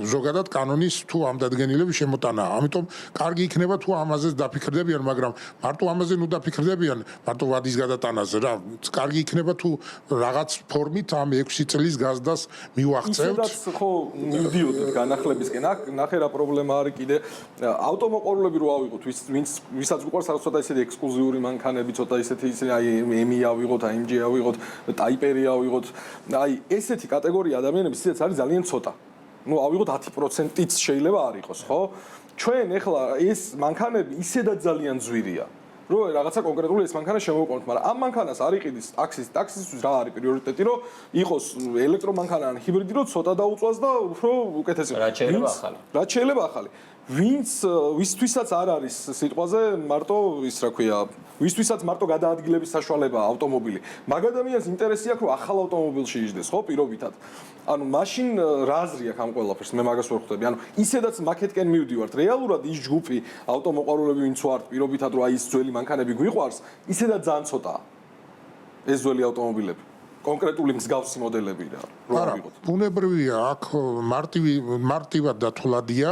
ზოგადად კანონის თუ ამ დადგენილების შემოტანა. ამიტომ კარგი იქნება თუ ამაზე დაფიქრდებიან, მაგრამ მარტო ამაზე ნუ დაფიქრდებიან, მარტო ვადის გადატანაზე რა. კარგი იქნება თუ რაღაც ფორმით ამ 6 წლის გაზდას მივაღწევთ. ისედაც ხო მივდიოდეთ განახლებისკენ. აქ ნახე რა პრობლემა არის კიდე ავტომოყორულები რო ავიღოთ, ვისაც გვყავს ცოტა ისეთი ექსკლუზიური მანქანები, ცოტა ისეთი აი ემი ავიღოთ, AMG ავიღოთ, ტაიპერი ავიღოთ. აი ესეთი კატეგორია ადამიანების ისიც არის ძალიან ცოტა. ნუ ავიღოთ 10%-იც შეიძლება არ იყოს, ხო? ჩვენ ეხლა ეს მანქანები ისედაც ძალიან ძვირია. რომ რაღაცა კონკრეტული ეს მანქანა შემოვიყვანოთ, მაგრამ ამ მანქანას არ იყიდის ტაქსისთვის რა არის პრიორიტეტი, რომ იყოს ელექტრომანქანა ან ჰიბრიდი, რომ ცოტა დაუწვას და უფრო უკეთესი. რა შეიძლება ახალი? ვისთვისაც არ არის სიტყვაზე მარტო ის რა ქვია, ვისთვისაც მარტო გადაადგილების საშუალება ავტომობილი. მაგ ადამიანს ინტერესი აქვს, რომ ახალ ავტომობილში იჯდეს, ხო, პირობითად. ანუ მაშინ რა აზრი აქვს ამ ყველაფერს? მე მაგას ვერ ხვდები. ანუ ისედაც მაკეტკენ მივდივართ. რეალურად ის ჯგუფი ავტომოყვარულები ვინც ვართ, პირობითად რომ აი ის ძველი მანქანები გვიყვარს, ისედაც ძალიან ცოტაა. ეს ძველი ავტომობილები. კონკრეტული მსგავსი მოდელები რა. არა, ბუნებრივია, აქ მარტივად და თულადია,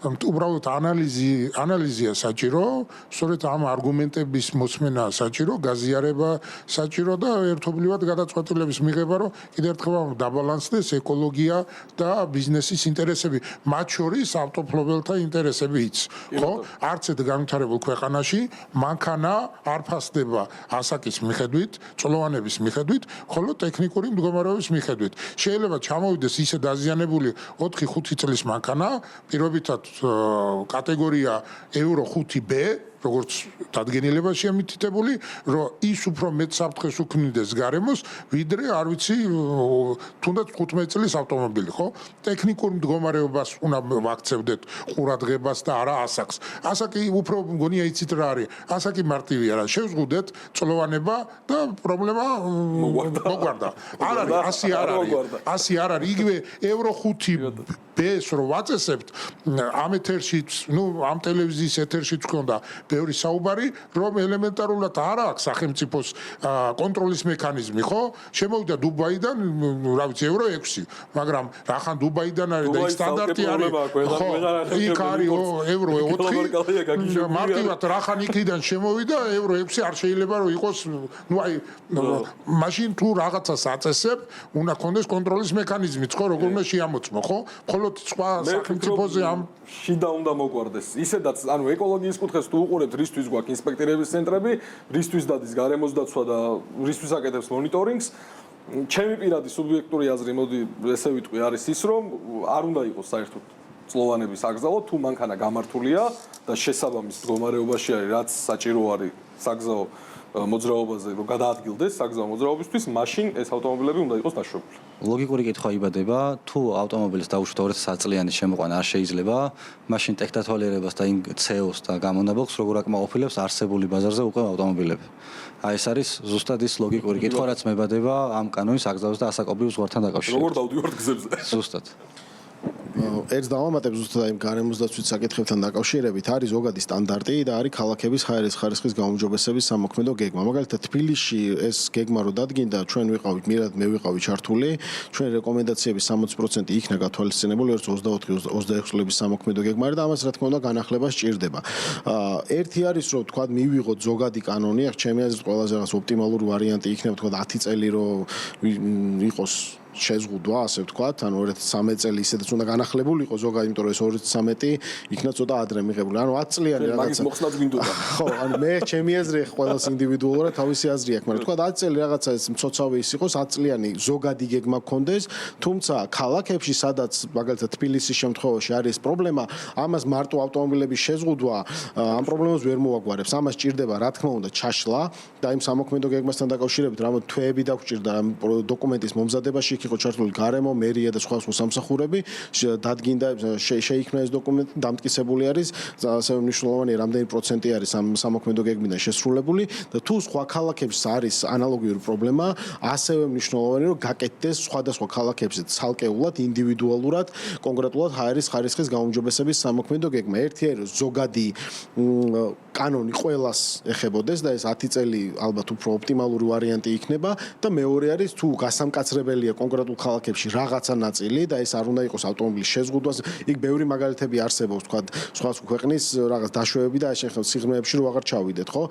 უბრალოდ ანალიზია საჭირო, სწორედ ამ არგუმენტების მოსმენა საჭირო, გაზიარება საჭირო და ერთობლივად გადაწყვეტილების მიღება, რომ კიდევ ერთხელ დაბალანსდეს ეკოლოგია და ბიზნესის ინტერესები, მათ შორის ავტოფლობელთა ინტერესებიც. ხო? არც ერთ განვითარებულ ქვეყანაში მანქანა არ ფასდება ასაკის მიხედვით, წლოვანების მიხედვით, ხოლო ტექნიკური მდგომარეობის მიხედვით. შეიძლება ჩამოვიდეს ისე დაზიანებული 4-5 წლის მანქანა, პირობითად კატეგორია Euro 5B, როგორც დადგენილებაშია მითითებული, რომ ის უფრო მეტ საფრთხეს უქმნიდეს გარემოს, ვიდრე არ ვიცი, თუნდაც 15 წლის ავტომობილი, ხო? ტექნიკურ მდგომარეობას უნდა ვაქცევდეთ, ყურადღებას და არა ასაკს. ასაკი უფრო მგონია იცით რა არის? ასაკი მარტივია რა, შევზღუდეთ წლოვანება და პრობლემა მოგვარდა. არ არის, 100 არ არის. 100 არ არის. იგივე Euro 5B-ს რო ვაწესებთ, ამ ეთერშიც, ამ ტელევიზიის ეთერშიც გქონდა ბევრი საუბარი, რომ ელემენტარულად არ აქვს სახელმწიფოს კონტროლის მექანიზმი, ხო? შემოვიდა დუბაიდან, რა ვიცი, Euro 6, მაგრამ რახან დუბაიდან არის და ის სტანდარტი არის. ხო, იქ არის Euro 4. მარტივად რახან იქიდან შემოვიდა Euro 6 არ შეიძლება რომ იყოს, აი, მაშინ თუ რაღაცას აწესებ, უნდა კონდეს კონტროლის მექანიზმიც, ხო, როგორ უნდა შეამოწმო, ხო? მხოლოდ სხვა სახელმწიფოზე ამ შიდა უნდა მოგვარდეს. ისედაც, ანუ ეკოლოგიის კუთხეს თუ უყურებთ, რისთვის გვაქვს ინსპექტირების ცენტრები, რისთვის დადის გარემოს დაცვა და რისთვის აკეთებს მონიტორინგს. ჩემი პირადი სუბიექტური აზრი, მოდი ესე ვიტყვი, არის ის, რომ არ უნდა იყოს საერთოდ წლოვანების აკრძალო, თუ მანქანა გამართულია და შესაბამის მდგომარეობაში არის, რაც საჭირო არის საგზაო მოძრაობაზე, რომ გადაადგილდეს საგზაო მოძრაობისთვის, მაშინ ეს ავტომობილები უნდა იყოს დაშვებული. ლოგიკური კითხვა იბადება, თუ ავტომობილის დაუშვათ 200 წლიანი შემოყვანა არ შეიძლება, მაშინ ტექნათვალიერებას და იმ CO-ს და გამონაბოლქს როგორ აკმაყოფილებს არსებული ბაზარზე უკვე ავტომობილები. აი ეს არის ზუსტად ის ლოგიკური კითხვა, რაც მებადება ამ კანონის აკრძალვის და ასაკობრივ ზღვართან დაკავშირებით. როგორ დავდივართ გზებზე? ზუსტად. ერთ დავამატებ ზუსტად იმ გარემოს დაცვის საკითხებთან დაკავშირებით არის ზოგადი სტანდარტი და არის ქალაქების ხარისხის გაუმჯობესების სამოქმედო გეგმა. მაგალითად თბილისში ეს გეგმა რო დადგინდა, ჩვენ ვიყავით, მე ვიყავი ჩართული, ჩვენ რეკომენდაციების 60% იქნა გათვალისწინებული 24-26 წლების სამოქმედო გეგმა და ამას რა თქმა უნდა განახლება სჭირდება. ერთი არის რომ თქვა მივიღოთ ზოგადი კანონი, ახ ჩემი აზრით ყველაზე რაღაც ოპტიმალური ვარიანტი იქნება თქვა 10 წელი რომ იყოს შეზღუდვა, ასე ვთქვათ, ანუ 2013 წელი ისედაც უნდა განახლებული იყოს ზოგადად, იმიტომ რომ ეს 2013 იქნა ცოტა ადრე მიღებული. ანუ 10 წლიანი რაღაცა. მაგის მოხსნაც გინდოდა. ხო, ანუ მე ჩემი აზრი ყველას ინდივიდუალურად თავისი აზრი აქვს, მაგრამ თქვა 10 წელი რაღაცა ეს მცოცავი ის იყოს, 10 წლიანი ზოგადი გეგმა გქონდეს, თუმცა ქალაქებში, სადაც მაგალითად თბილისის შემთხვევაში არის პრობლემა, ამას მარტო ავტომობილების შეზღუდვა ამ პრობლემას ვერ მოაგვარებს. ამას ჭირდება, რა თქმა უნდა, ჩაშლა და იმ სამოქმედო გეგმასთან დაკავშირებით რამოთ თვეები დაგვჭირდა ამ დოკუმენტის მომზადებაში იყო ჩართული გარემო, მერია და სხვა სამსახურები, დადგინდა შეიქმნა ეს დოკუმენტი, დამტკიცებული არის, ასევე მნიშვნელოვანია რამდენი პროცენტი არის ამ სამოქმედო გეგმიდან შესრულებული და თუ სხვა ქალაქებში არის ანალოგიური პრობლემა, ასევე მნიშვნელოვანია რომ გაკეთდეს სხვადასხვა ქალაქებში ცალკეულად, ინდივიდუალურად, კონკრეტულად ჰაერის ხარისხის გაუმჯობესების სამოქმედო გეგმა. ერთი არის ზოგადი კანონი ყველას ეხებოდეს და ეს 10 წელი ალბათ უფრო ოპტიმალური ვარიანტი იქნება და მეორე არის თუ გასამკაცრებელია კონკრეტულ ქალაქებში რაღაცა ნაწილი და ეს არ უნდა იყოს ავტომობილის შეზღუდვას. იქ ბევრი მაგალითები არსებობს, თქვა სხვა ქვეყნის რაღაც დაშვებები და შეხება სიღრმეებში რომ აღარ ჩავიდეთ, ხო?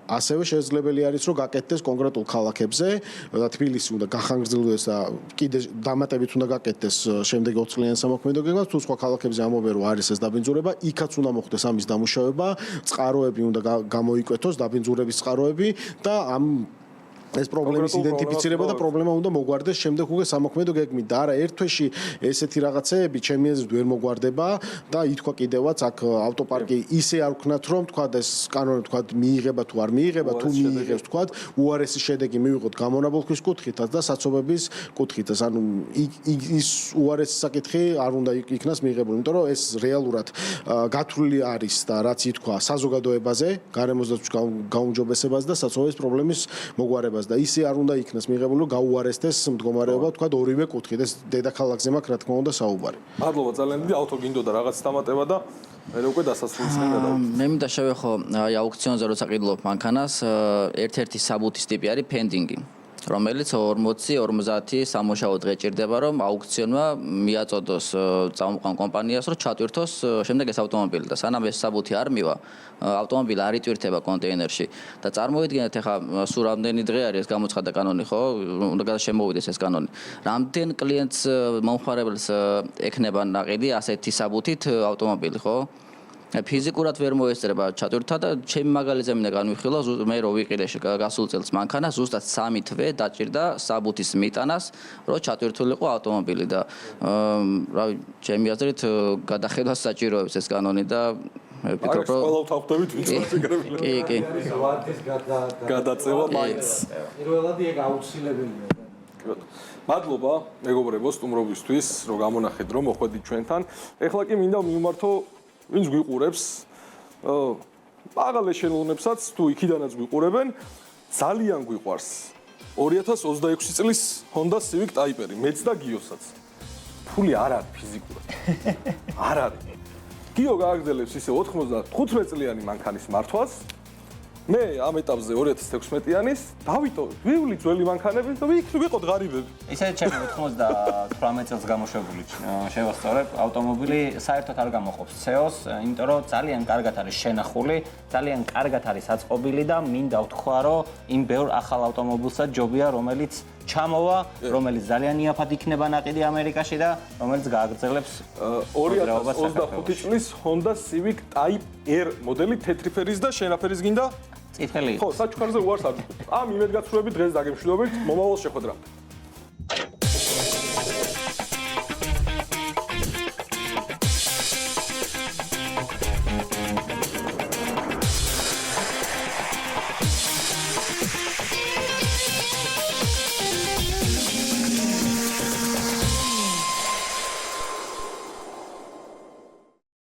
ასევე შესაძლებელი არის რომ გაკეთდეს კონკრეტულ ქალაქებზე და თბილისი უნდა გახანგრძლივდეს და კიდე დამატებით უნდა გაკეთდეს შემდეგ 20 წლიან სამოქმედო გეგმას, თუ სხვა ქალაქებზე ამობენ რომ არის ეს დაბინძურება, იქაც უნდა მოხდეს ამის დამუშავება, წყაროები უნდა გამოიკვეთოს, დაბინძურების წყაროები და ამ ეს პრობლემის იდენტიფიცირება და პრობლემა უნდა მოგვარდეს შემდეგ უკვე სამოქმედო გეგმით და არა ერთ თვეში ესეთი რაღაცეები ჩემი აზრით ვერ მოგვარდება და ითქვა კიდევაც აქ ავტოპარკი ისე არ ვქნათ რომ თქვა ეს კანონი თქვა მიიღება თუ არ მიიღება თუ მიიღებს თქვა უარესი შედეგი მივიღოთ გამონაბოლქვის კუთხითაც და საცობების კუთხითაც ანუ ის უარესი საკითხი არ უნდა იქნას მიიღებული იმიტომ რომ ეს რეალურად გათვლილი არის და რაც ითქვა საზოგადოებაზე გარემოსდაცვის გაუმჯობესებას და საცობების პრობლემის მოგვარებას და ისე არ უნდა იქნას მიიღებული რომ გაუარესდეს მდგომარეობა თქვა ორივე კუთხით ეს დედაქალაქზე მაქვს რა თქმა უნდა საუბარი მადლობა ძალიან დიდი ავტო გინდოდა რაღაც დამატება და მე უკვე დასასრულისკენ გადავიდეთ მე მინდა შევეხო აი აუქციონზე როცა ყიდულობ მანქანას ერთ-ერთი საბუთის ტიპი არის ფენდინგი რომელიც 40-50 სამუშაო დღე ჭირდება რომ აუქციონმა მიაწოდოს წამოყვან კომპანიას რომ ჩატვირთოს შემდეგ ეს ავტომობილი და სანამ ეს საბუთი არ მივა ავტომობილი არ იტვირთება კონტეინერში და წარმოიდგინეთ ახლა სულ რამდენი დღე არის ეს გამოცხადა კანონი ხო უნდა შემოვიდეს ეს კანონი რამდენ კლიენტს მომხმარებელს ექნება ნაყიდი ასეთი საბუთით ავტომობილი ხო ფიზიკურად ვერ მოესწრება ჩატვირთა და ჩემი მაგალითზე მინდა განვიხილო მე რო ვიყიდე გასულ წელს მანქანა ზუსტად 3 თვე დაჭირდა საბუთის მიტანას რომ ჩატვირთულიყო ავტომობილი და რავი ჩემი აზრით გადახედავს საჭიროებს ეს კანონი და მე ვფიქრობ რომ ყველა თავხდებით ვინც ფიქრებია კი გადაწევა მაინც პირველად ეგ აუცილებელია მადლობა მეგობრებო სტუმრობისთვის რომ გამონახეთ რომ მოხვედით ჩვენთან ეხლა კი მინდა მიმართო ვინც გვიყურებს მაღალ ეშელონებსაც თუ იქიდანაც გვიყურებენ ძალიან გვიყვარს 2026 წლის Honda Civic Type-ი მეც და გიოსაც ფული არ არის ფიზიკურად არ არის გიო გააგრძელებს ისე 95 წლიანი მანქანის მართვას მე ამ ეტაპზე 2016-იანის დავიტო ვივლი ძველი მანქანები და ვიყოთ ღარიბები ისე ჩემი 98 წელს გამოშვებული შევასწორებ ავტომობილი საერთოდ არ გამოყოფს CO-ს იმიტომ რომ ძალიან კარგად არის შენახული ძალიან კარგად არის აწყობილი და მინდა ვთქვა რომ იმ ბევრ ახალ ავტომობილსაც ჯობია რომელიც ჩამოვა რომელიც ძალიან იაფად იქნება ნაყიდი ამერიკაში და რომელიც გააგრძელებს 2025 წლის Honda Civic Type R მოდელი თეთრი ფერის და შენაფერის გინდა წითელი ხო საჩუქარზე უარს არ ამ იმედგაცრუებით დღეს დაგემშვიდობებით მომავალ შეხვედრამდე